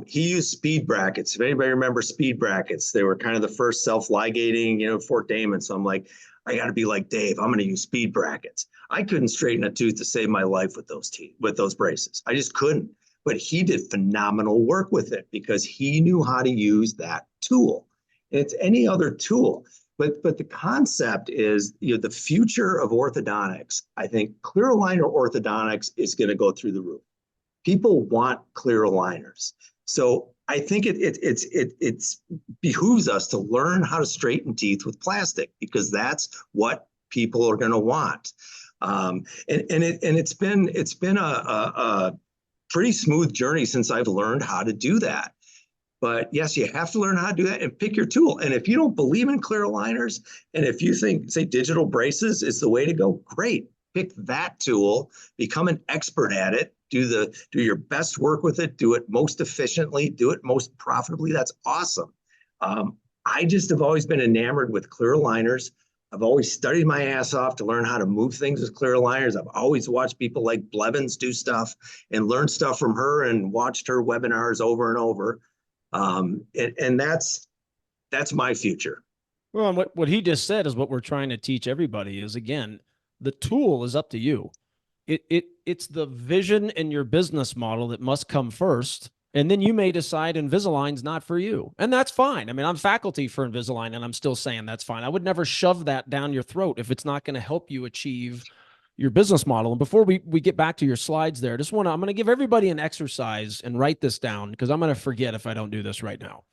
He used speed brackets. If anybody remembers speed brackets, they were kind of the first self-ligating, Fort Damon. So I'm like, I got to be like Dave. I'm going to use speed brackets. I couldn't straighten a tooth to save my life with those teeth, with those braces. I just couldn't. But he did phenomenal work with it because he knew how to use that tool. And it's any other tool. But the concept is, the future of orthodontics. I think clear aligner orthodontics is going to go through the roof. People want clear aligners. So I think it behooves us to learn how to straighten teeth with plastic, because that's what people are going to want. It's been a pretty smooth journey since I've learned how to do that. But yes, you have to learn how to do that and pick your tool. And if you don't believe in clear aligners, and if you think, say, digital braces is the way to go, great. Pick that tool, become an expert at it, do your best work with it, do it most efficiently, do it most profitably. That's awesome. I just have always been enamored with clear aligners. I've always studied my ass off to learn how to move things with clear aligners. I've always watched people like Blevins do stuff and learned stuff from her and watched her webinars over and over. And that's my future. Well, and what he just said is what we're trying to teach everybody is, again, the tool is up to you. It's the vision and your business model that must come first. And then you may decide Invisalign's not for you. And that's fine. I mean, I'm faculty for Invisalign, and I'm still saying that's fine. I would never shove that down your throat if it's not going to help you achieve your business model. And before we get back to your slides there, I'm going to give everybody an exercise and write this down because I'm going to forget if I don't do this right now.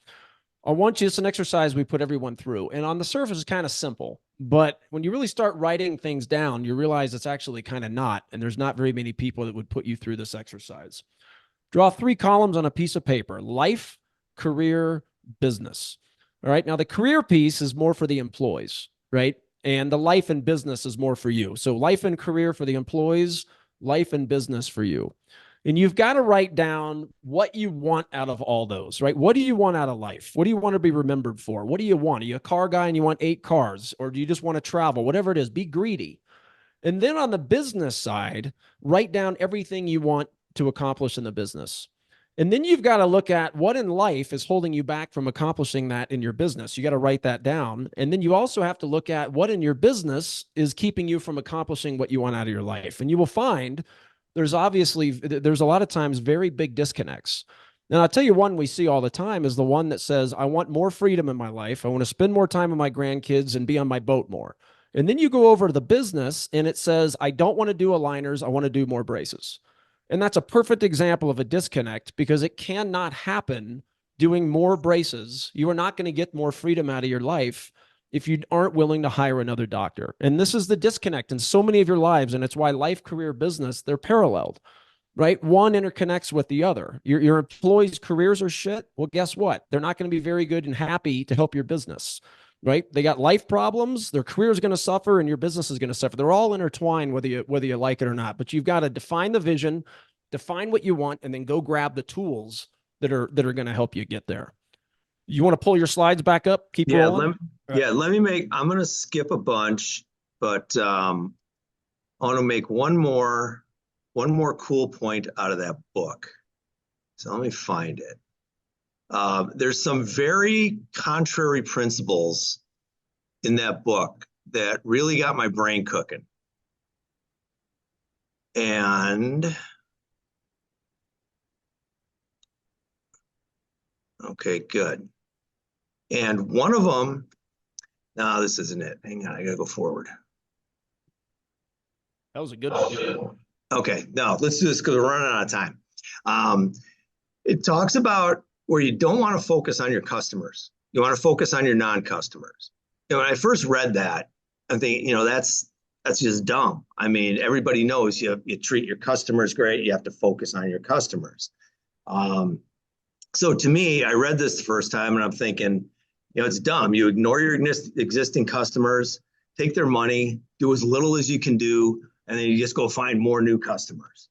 It's an exercise we put everyone through. And on the surface, it's kind of simple. But when you really start writing things down, you realize it's actually kind of not. And there's not very many people that would put you through this exercise. Draw 3 columns on a piece of paper: life, career, business. All right. Now, the career piece is more for the employees, right? And the life and business is more for you. So life and career for the employees, life and business for you. And you've got to write down what you want out of all those, right? What do you want out of life? What do you want to be remembered for? What do you want? Are you a car guy and you want 8 cars? Or do you just want to travel? Whatever it is, be greedy. And then on the business side, write down everything you want to accomplish in the business. And then you've got to look at what in life is holding you back from accomplishing that in your business. You got to write that down. And then you also have to look at what in your business is keeping you from accomplishing what you want out of your life. And you will find there's a lot of times very big disconnects. And I'll tell you one we see all the time is the one that says, I want more freedom in my life. I want to spend more time with my grandkids and be on my boat more. And then you go over to the business and it says, I don't want to do aligners. I want to do more braces. And that's a perfect example of a disconnect because it cannot happen doing more braces. You are not going to get more freedom out of your life if you aren't willing to hire another doctor. And this is the disconnect in so many of your lives. And it's why life, career, business, they're paralleled, right? One interconnects with the other. Your employees' careers are shit. Well, guess what? They're not going to be very good and happy to help your business, right? They got life problems. Their career is going to suffer and your business is going to suffer. They're all intertwined, whether you like it or not. But you've got to define the vision, define what you want, and then go grab the tools that are going to help you get there. You want to pull your slides back up? Keep rolling? I'm going to skip a bunch, but I want to make one more cool point out of that book. So let me find it. There's some very contrary principles in that book that really got my brain cooking. And okay, good. And one of them, no, this isn't it. Hang on, I gotta go forward. That was a good one. Okay, no, let's do this because we're running out of time. It talks about where you don't want to focus on your customers. You want to focus on your non-customers. And when I first read that, I'm thinking, that's just dumb. I mean, everybody knows you treat your customers great. You have to focus on your customers. So to me, I read this the first time and I'm thinking, it's dumb. You ignore your existing customers, take their money, do as little as you can do, and then you just go find more new customers.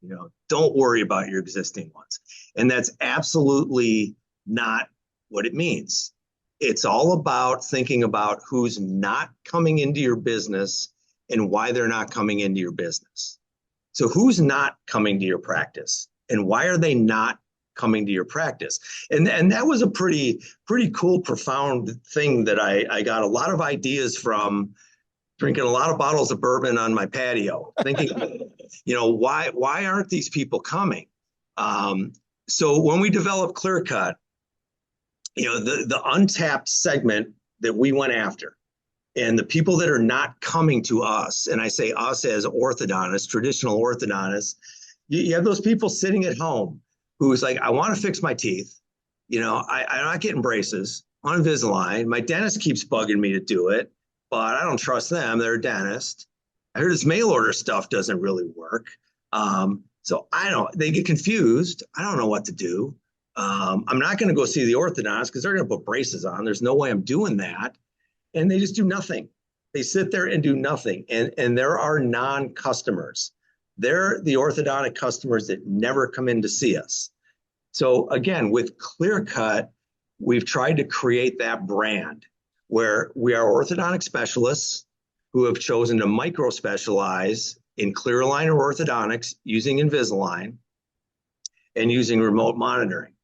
Don't worry about your existing ones. And that's absolutely not what it means. It's all about thinking about who's not coming into your business and why they're not coming into your business. So who's not coming to your practice and why are they not coming to your practice? And that was a pretty cool, profound thing that I got a lot of ideas from drinking a lot of bottles of bourbon on my patio, thinking, why aren't these people coming? So when we developed ClearCut, the untapped segment that we went after and the people that are not coming to us, and I say us as orthodontists, traditional orthodontists, you have those people sitting at home who's like, I want to fix my teeth. I'm not getting braces on Invisalign. My dentist keeps bugging me to do it, but I don't trust them. They're a dentist. I heard this mail order stuff doesn't really work. So they get confused. I don't know what to do. I'm not going to go see the orthodontist because they're going to put braces on. There's no way I'm doing that. And they just do nothing. They sit there and do nothing. And there are non-customers. They're the orthodontic customers that never come in to see us. So again, with ClearCut, we've tried to create that brand where we are orthodontic specialists who have chosen to micro-specialize in clear aligner orthodontics using Invisalign and using remote monitoring.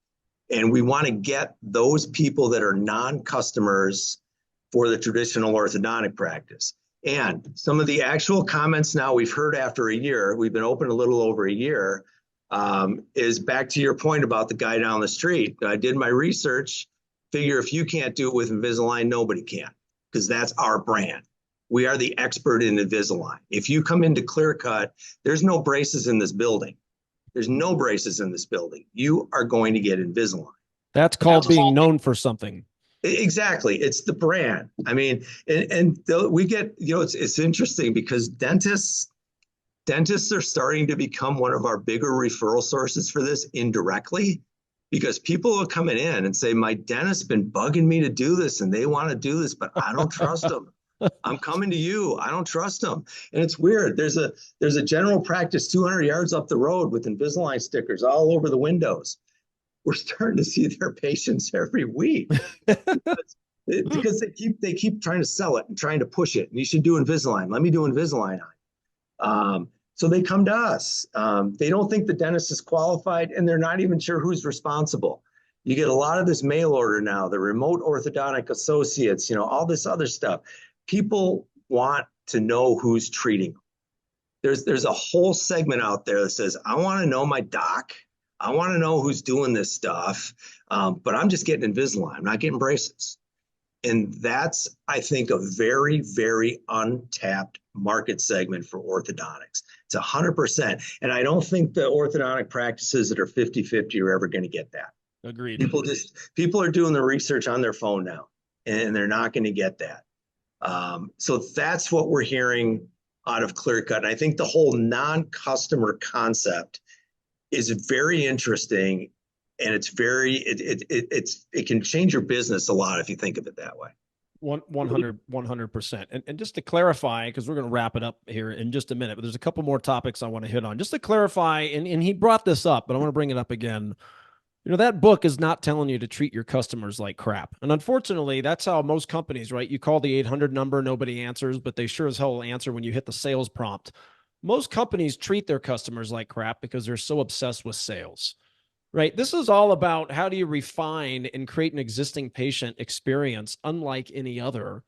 And we want to get those people that are non-customers for the traditional orthodontic practice. And some of the actual comments now we've heard after a year, we've been open a little over a year, is back to your point about the guy down the street. I did my research, figure if you can't do it with Invisalign, nobody can, because that's our brand. We are the expert in Invisalign. If you come into ClearCut, there's no braces in this building. There's no braces in this building. You are going to get Invisalign. That's called being known for something. Exactly. It's the brand. I mean, and we get, it's interesting because dentists are starting to become one of our bigger referral sources for this indirectly, because people are coming in and say, my dentist's been bugging me to do this and they want to do this, but I don't trust them. I'm coming to you. I don't trust them. And it's weird. There's a general practice 200 yards up the road with Invisalign stickers all over the windows. We're starting to see their patients every week because they keep trying to sell it and trying to push it. And you should do Invisalign. Let me do Invisalign on. So they come to us. They don't think the dentist is qualified, and they're not even sure who's responsible. You get a lot of this mail order now, the remote orthodontic associates, all this other stuff. People want to know who's treating them. There's a whole segment out there that says, I want to know my doc. I want to know who's doing this stuff, but I'm just getting Invisalign. I'm not getting braces. And that's, I think, a very, very untapped market segment for orthodontics. It's 100%. And I don't think the orthodontic practices that are 50-50 are ever going to get that. Agreed. People are doing the research on their phone now, and they're not going to get that. So that's what we're hearing out of ClearCut. And I think the whole non-customer concept is very interesting, and it's it can change your business a lot if you think of it that way. 100%. And just to clarify, because we're going to wrap it up here in just a minute, but there's a couple more topics I want to hit on. Just to clarify, and he brought this up, but I want to bring it up again. That book is not telling you to treat your customers like crap. And unfortunately, that's how most companies, right? You call the 800 number, nobody answers, but they sure as hell will answer when you hit the sales prompt. Most companies treat their customers like crap because they're so obsessed with sales, right? This is all about how do you refine and create an existing patient experience unlike any other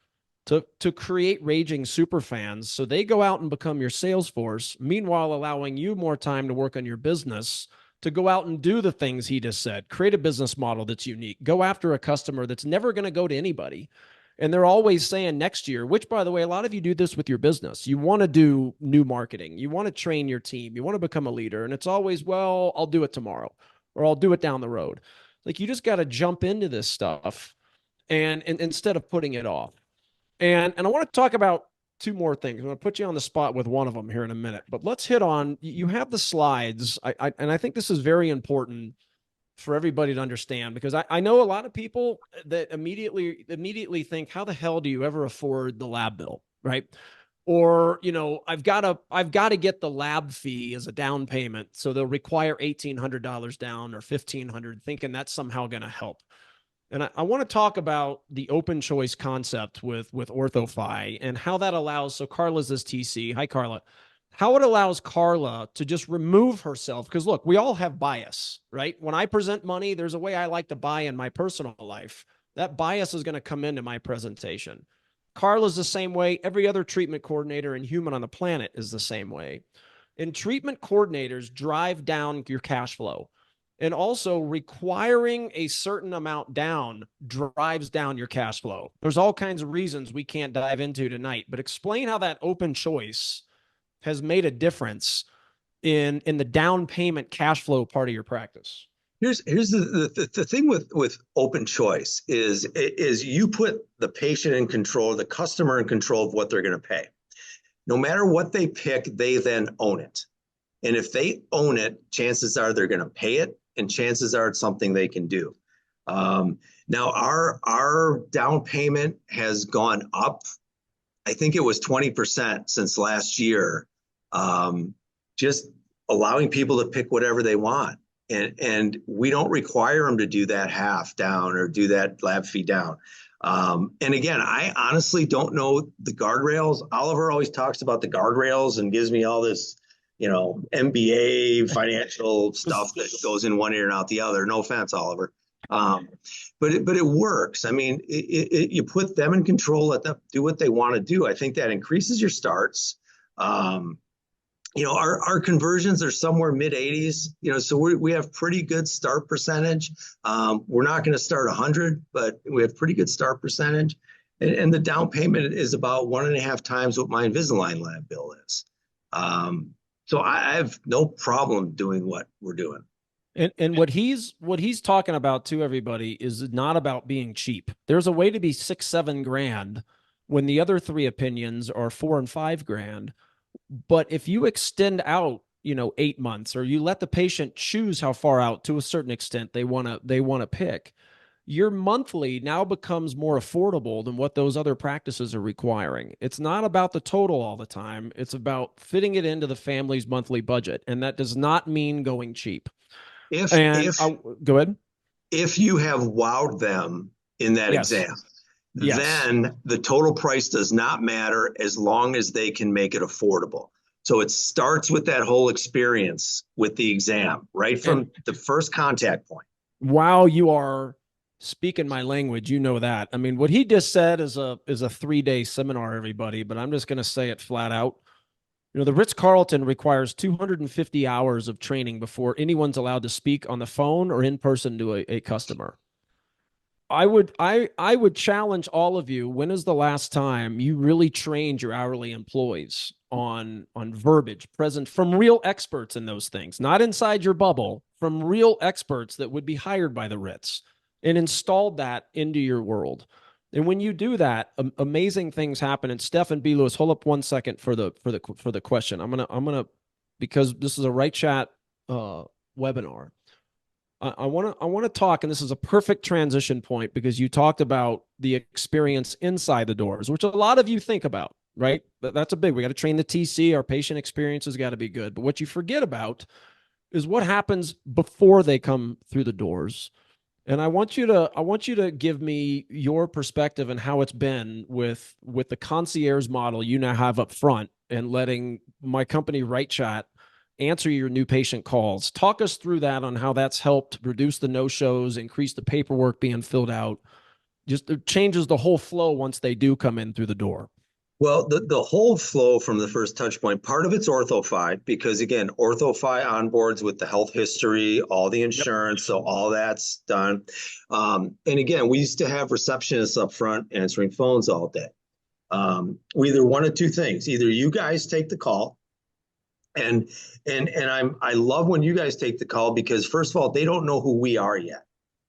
to create raging super fans so they go out and become your sales force, meanwhile allowing you more time to work on your business, to go out and do the things he just said, create a business model that's unique, go after a customer that's never going to go to anybody. And they're always saying next year, which, by the way, a lot of you do this with your business. You want to do new marketing. You want to train your team. You want to become a leader. And it's always, well, I'll do it tomorrow, or I'll do it down the road. Like, you just got to jump into this stuff and instead of putting it off. And I want to talk about two more things. I'm going to put you on the spot with one of them here in a minute. But let's hit on, you have the slides. And I think this is very important for everybody to understand, because I know a lot of people that immediately think, how the hell do you ever afford the lab bill, right? Or, I've got to get the lab fee as a down payment, so they'll require $1,800 down or $1,500, thinking that's somehow going to help. And I want to talk about the open choice concept with OrthoFi and how that allows. So Carla's this TC. Hi, Carla. How it allows Carla to just remove herself. Because look, we all have bias, right? When I present money, there's a way I like to buy in my personal life. That bias is going to come into my presentation. Carla's the same way. Every other treatment coordinator and human on the planet is the same way. And treatment coordinators drive down your cash flow. And also requiring a certain amount down drives down your cash flow. There's all kinds of reasons we can't dive into tonight, but explain how that open choice has made a difference in the down payment cash flow part of your practice. Here's the thing with open choice is you put the patient in control, the customer in control of what they're going to pay. No matter what they pick, they then own it. And if they own it, chances are they're going to pay it, and chances are it's something they can do. Now our down payment has gone up. I think it was 20% since last year. Just allowing people to pick whatever they want. And we don't require them to do that half down or do that lab fee down. And again, I honestly don't know the guardrails. Oliver always talks about the guardrails and gives me all this, MBA financial stuff that goes in one ear and out the other. No offense, Oliver. But it works. I mean, you put them in control, let them do what they want to do. I think that increases your starts. Our conversions are somewhere mid 80s, so we have pretty good start percentage. We're not going to start 100, but we have pretty good start percentage. And the down payment is about 1.5 times what my Invisalign lab bill is. So I have no problem doing what we're doing. And what he's talking about to everybody is not about being cheap. There's a way to be $6-7 grand when the other three opinions are $4 and $5 grand. But if you extend out, 8 months, or you let the patient choose how far out to a certain extent they want to pick, your monthly now becomes more affordable than what those other practices are requiring. It's not about the total all the time. It's about fitting it into the family's monthly budget. And that does not mean going cheap. Go ahead. If you have wowed them in that exam, then the total price does not matter as long as they can make it affordable. So it starts with that whole experience with the exam, right from the first contact point. Wow, you are speaking my language, that. I mean, what he just said is a 3-day seminar, everybody, but I'm just going to say it flat out. The Ritz-Carlton requires 250 hours of training before anyone's allowed to speak on the phone or in person to a customer. I would challenge all of you. When is the last time you really trained your hourly employees on verbiage present from real experts in those things, not inside your bubble, from real experts that would be hired by the Ritz, and installed that into your world? And when you do that, amazing things happen. And Stephan B. Lewis, hold up 1 second for the question. I'm gonna because this is a WrightChat webinar. I want to talk, and this is a perfect transition point, because you talked about the experience inside the doors, which a lot of you think about, right? That's a big. We got to train the TC. Our patient experience has got to be good. But what you forget about is what happens before they come through the doors. And I want you to give me your perspective and how it's been with the concierge model you now have up front, and letting my company WrightChat answer your new patient calls. Talk us through that, on how that's helped reduce the no-shows, increase the paperwork being filled out. Just it changes the whole flow once they do come in through the door. Well, the whole flow from the first touch point, part of it's OrthoFi, because again, OrthoFi onboards with the health history, all the insurance, so all that's done. And again, we used to have receptionists up front answering phones all day. We either one of two things: either you guys take the call, and I love when you guys take the call, because first of all, they don't know who we are yet.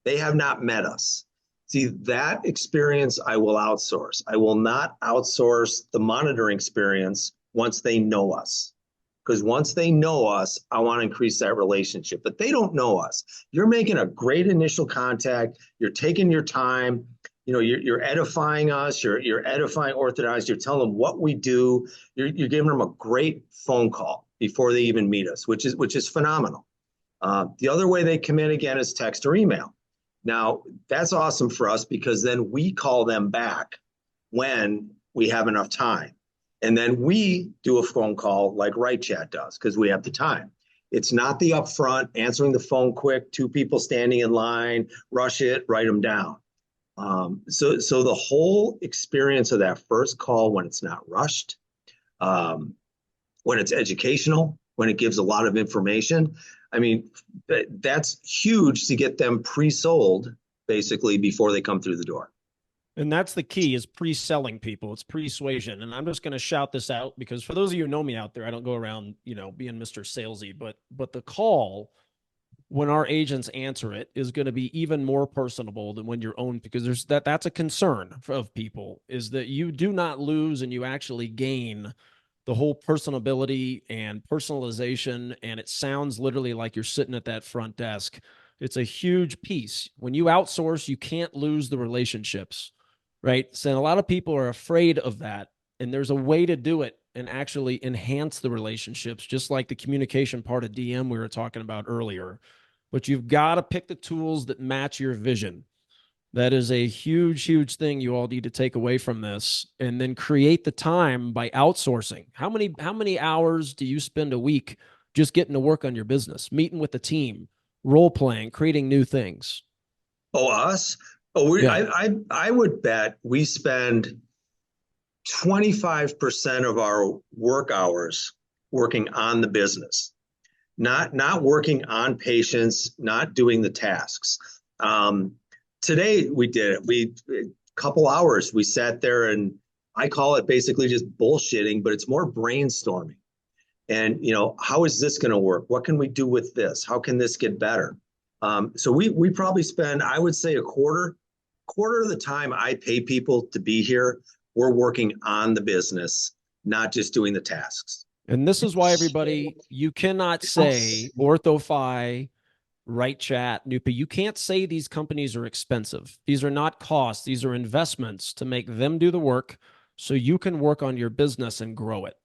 They have not met us. See, that experience I will outsource. I will not outsource the monitoring experience once they know us. Because once they know us, I want to increase that relationship. But they don't know us. You're making a great initial contact. You're taking your time. You're edifying us. You're edifying orthodontists. You're telling them what we do. You're giving them a great phone call before they even meet us, which is phenomenal. The other way they come in, again, is text or email. Now, that's awesome for us, because then we call them back when we have enough time. And then we do a phone call like WrightChat does, because we have the time. It's not the upfront, answering the phone quick, 2 people standing in line, rush it, write them down. So the whole experience of that first call, when it's not rushed, when it's educational, when it gives a lot of information, I mean, that's huge to get them pre-sold basically before they come through the door. And that's the key, is pre-selling people. It's persuasion. And I'm just going to shout this out, because for those of you who know me out there, I don't go around, being Mr. Salesy, but the call, when our agents answer it, is going to be even more personable than when you're owned, because that's a concern of people, is that you do not lose and you actually gain the whole personability and personalization. And it sounds literally like you're sitting at that front desk. It's a huge piece. When you outsource, you can't lose the relationships, right? So a lot of people are afraid of that. And there's a way to do it and actually enhance the relationships, just like the communication part of DM we were talking about earlier. But you've got to pick the tools that match your vision. That is a huge, huge thing you all need to take away from this, and then create the time by outsourcing. How many hours do you spend a week just getting to work on your business, meeting with the team, role playing, creating new things? Oh, us? Oh, I would bet we spend 25% of our work hours working on the business, not working on patients, not doing the tasks. Today we did it. A couple hours, we sat there, and I call it basically just bullshitting, but it's more brainstorming. And, how is this going to work? What can we do with this? How can this get better? So we probably spend, I would say, a quarter of the time I pay people to be here, we're working on the business, not just doing the tasks. And this is why, everybody, you cannot say OrthoFi, WrightChat, Nupa. You can't say these companies are expensive. These are not costs. These are investments to make them do the work so you can work on your business and grow it.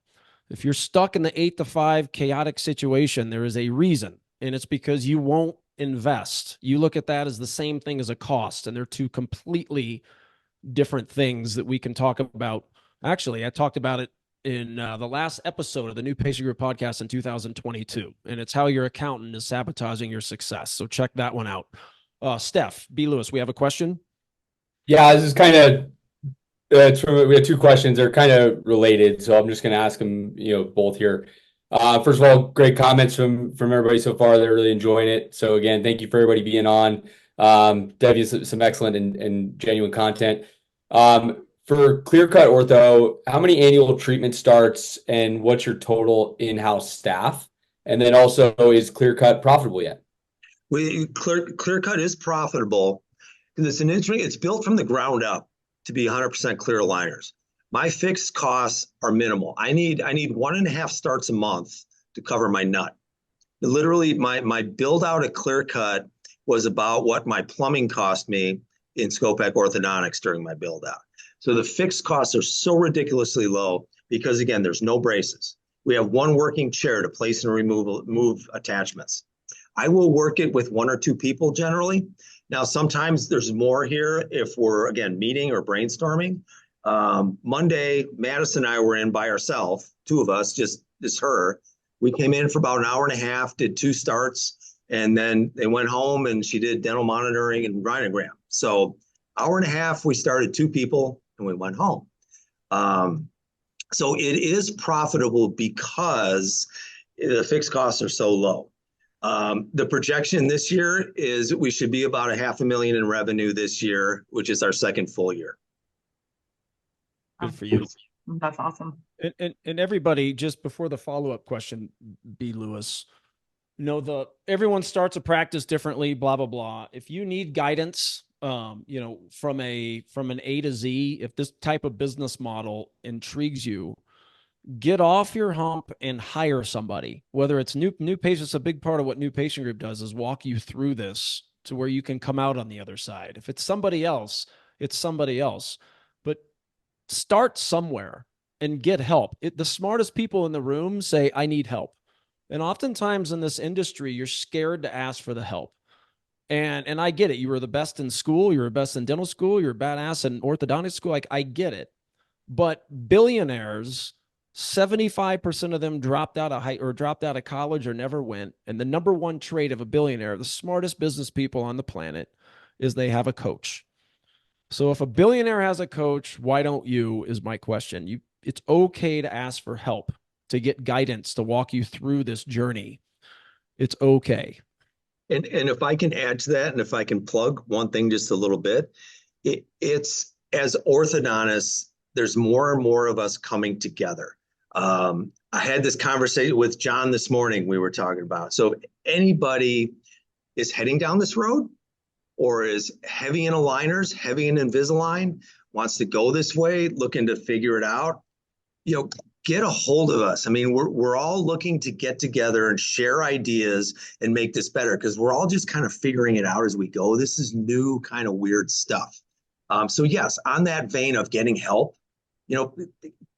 If you're stuck in the 8 to 5 chaotic situation, there is a reason, and it's because you won't invest. You look at that as the same thing as a cost, and they're two completely different things that we can talk about. Actually, I talked about it in the last episode of the New Patient Group podcast in 2022, and it's how your accountant is sabotaging your success. So check that one out. Steph B. Lewis, we have a question. Yeah, this is kind of we have two questions. They're kind of related, so I'm just going to ask them, both here. First of all, great comments from everybody so far. They're really enjoying it. So again, thank you for everybody being on. Debbie, some excellent and genuine content. For Clear Cut Ortho, how many annual treatment starts and what's your total in-house staff? And then also, is Clear Cut profitable yet? Clear Cut is profitable because it's built from the ground up to be 100% clear aligners. My fixed costs are minimal. I need 1.5 starts a month to cover my nut. Literally, my build out at Clear Cut was about what my plumbing cost me in Skopek Orthodontics during my build out. So the fixed costs are so ridiculously low because, again, there's no braces. We have one working chair to place and move attachments. I will work it with 1 or 2 people generally. Now, sometimes there's more here if we're, again, meeting or brainstorming. Monday, Madison and I were in by ourselves, 2 of us, just her. We came in for about 1.5 hours, did 2 starts, and then they went home and she did dental monitoring and rhinogram. So 1.5 hours, we started 2 people and we went home. So it is profitable because the fixed costs are so low. The projection this year is we should be about $500,000 in revenue this year, which is our second full year. Good for you. That's awesome. And everybody, just before the follow-up question, B. Lewis, everyone starts a practice differently, blah, blah, blah. If you need guidance, from an A to Z, if this type of business model intrigues you, get off your hump and hire somebody. Whether it's new patients, a big part of what New Patient Group does is walk you through this to where you can come out on the other side. If it's somebody else, it's somebody else. But start somewhere and get help. The smartest people in the room say, I need help. And oftentimes in this industry, you're scared to ask for the help. And I get it. You were the best in school. You were the best in dental school. You're a badass in orthodontic school. Like, I get it. But billionaires, 75% of them dropped out of college or never went. And the number one trait of a billionaire, the smartest business people on the planet, is they have a coach. So if a billionaire has a coach, why don't you, is my question. It's okay to ask for help, to get guidance, to walk you through this journey. It's okay. And if I can add to that, and if I can plug one thing just a little bit, it's as orthodontists, there's more and more of us coming together. I had this conversation with John this morning, we were talking about. So if anybody is heading down this road or is heavy in aligners, heavy in Invisalign, wants to go this way, looking to figure it out, get a hold of us. I mean, we're all looking to get together and share ideas and make this better because we're all just kind of figuring it out as we go. This is new kind of weird stuff. So yes, on that vein of getting help,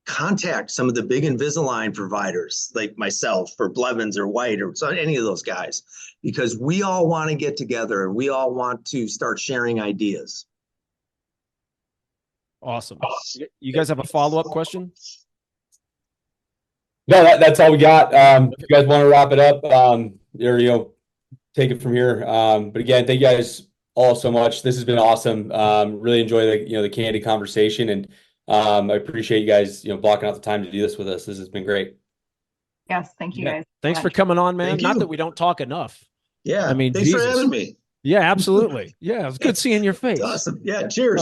contact some of the big Invisalign providers like myself or Blevins or White or any of those guys, because we all want to get together and we all want to start sharing ideas. Awesome. You guys have a follow-up question? No, that's all we got. If you guys want to wrap it up, or take it from here. But again, thank you guys all so much. This has been awesome. Really enjoy the candid conversation, and I appreciate you guys blocking out the time to do this with us. This has been great. Yes, thank you guys. Thanks for coming on, man. Thank Not you. that we don't talk enough. Yeah, I mean, thanks Jesus. for having me. Yeah, absolutely. Yeah, it was good seeing your face. Awesome. Yeah, cheers.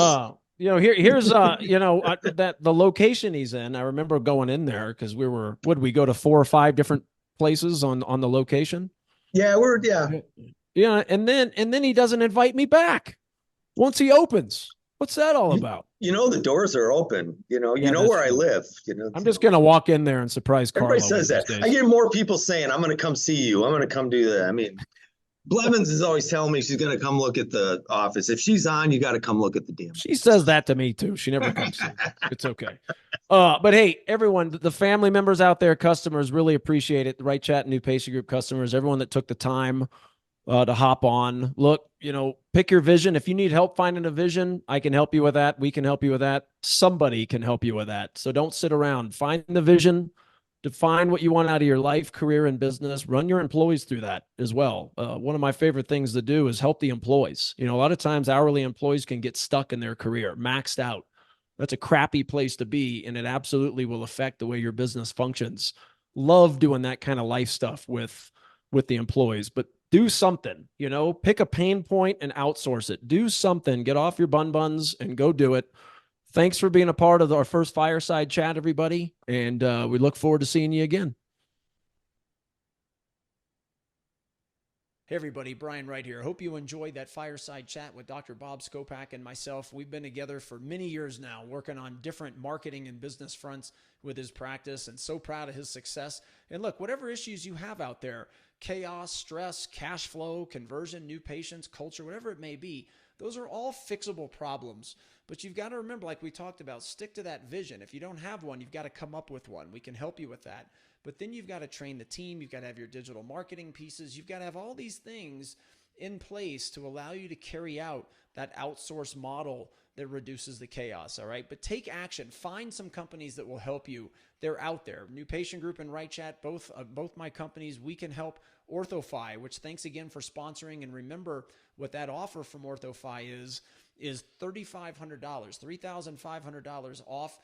Here's that the location he's in. I remember going in there because we go to 4 or 5 different places on the location. Yeah, Yeah, and then he doesn't invite me back once he opens. What's that all about? The doors are open. Yeah, where I true. live. I'm just gonna walk in there and surprise Carlo. Everybody says that. I get more people saying, "I'm going to come see you. I'm going to come do that." I mean, Blevins is always telling me she's going to come look at the office. If she's on, you got to come look at the damn. She says that to me too. She never comes to. It's okay. But hey, everyone, the family members out there, customers, really appreciate it. The WrightChat New Patient Group customers, everyone that took the time to hop on. Look, pick your vision. If you need help finding a vision, I can help you with that. We can help you with that. Somebody can help you with that. So don't sit around. Find the vision. Define what you want out of your life, career, and business. Run your employees through that as well. One of my favorite things to do is help the employees. A lot of times hourly employees can get stuck in their career, maxed out. That's a crappy place to be, and it absolutely will affect the way your business functions. Love doing that kind of life stuff with the employees, but do something, pick a pain point and outsource it. Do something, get off your buns and go do it. Thanks for being a part of our first fireside chat, everybody. And we look forward to seeing you again. Hey everybody, Brian Wright here. Hope you enjoyed that fireside chat with Dr. Bob Skopak and myself. We've been together for many years now, working on different marketing and business fronts with his practice, and so proud of his success. And look, whatever issues you have out there, chaos, stress, cash flow, conversion, new patients, culture, whatever it may be, those are all fixable problems. But you've got to remember, like we talked about, stick to that vision. If you don't have one, you've got to come up with one. We can help you with that. But then you've got to train the team. You've got to have your digital marketing pieces. You've got to have all these things in place to allow you to carry out that outsource model that reduces the chaos, all right? But take action. Find some companies that will help you. They're out there. New Patient Group and WrightChat, both my companies, we can help. OrthoFi, which thanks again for sponsoring. And remember, what that offer from OrthoFi is $3,500, $3,500 off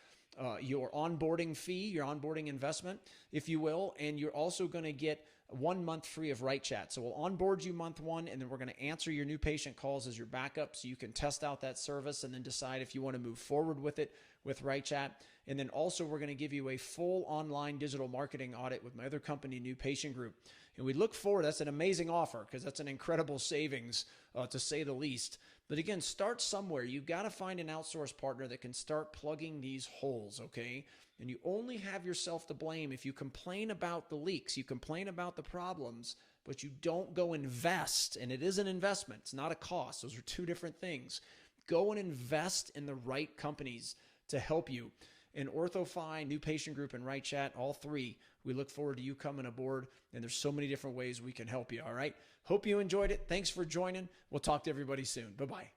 your onboarding fee, your onboarding investment, if you will. And you're also going to get 1 month free of WrightChat. So we'll onboard you month 1, and then we're going to answer your new patient calls as your backup, so you can test out that service and then decide if you want to move forward with it with WrightChat. And then also we're going to give you a full online digital marketing audit with my other company, New Patient Group. And we look forward, that's an amazing offer because that's an incredible savings to say the least. But again, start somewhere. You've got to find an outsource partner that can start plugging these holes, okay? And you only have yourself to blame if you complain about the leaks, you complain about the problems, but you don't go invest. And it is an investment. It's not a cost. Those are two different things. Go and invest in the right companies to help you. And OrthoFi, New Patient Group, and WrightChat, all three, we look forward to you coming aboard. And there's so many different ways we can help you, all right? Hope you enjoyed it. Thanks for joining. We'll talk to everybody soon. Bye-bye.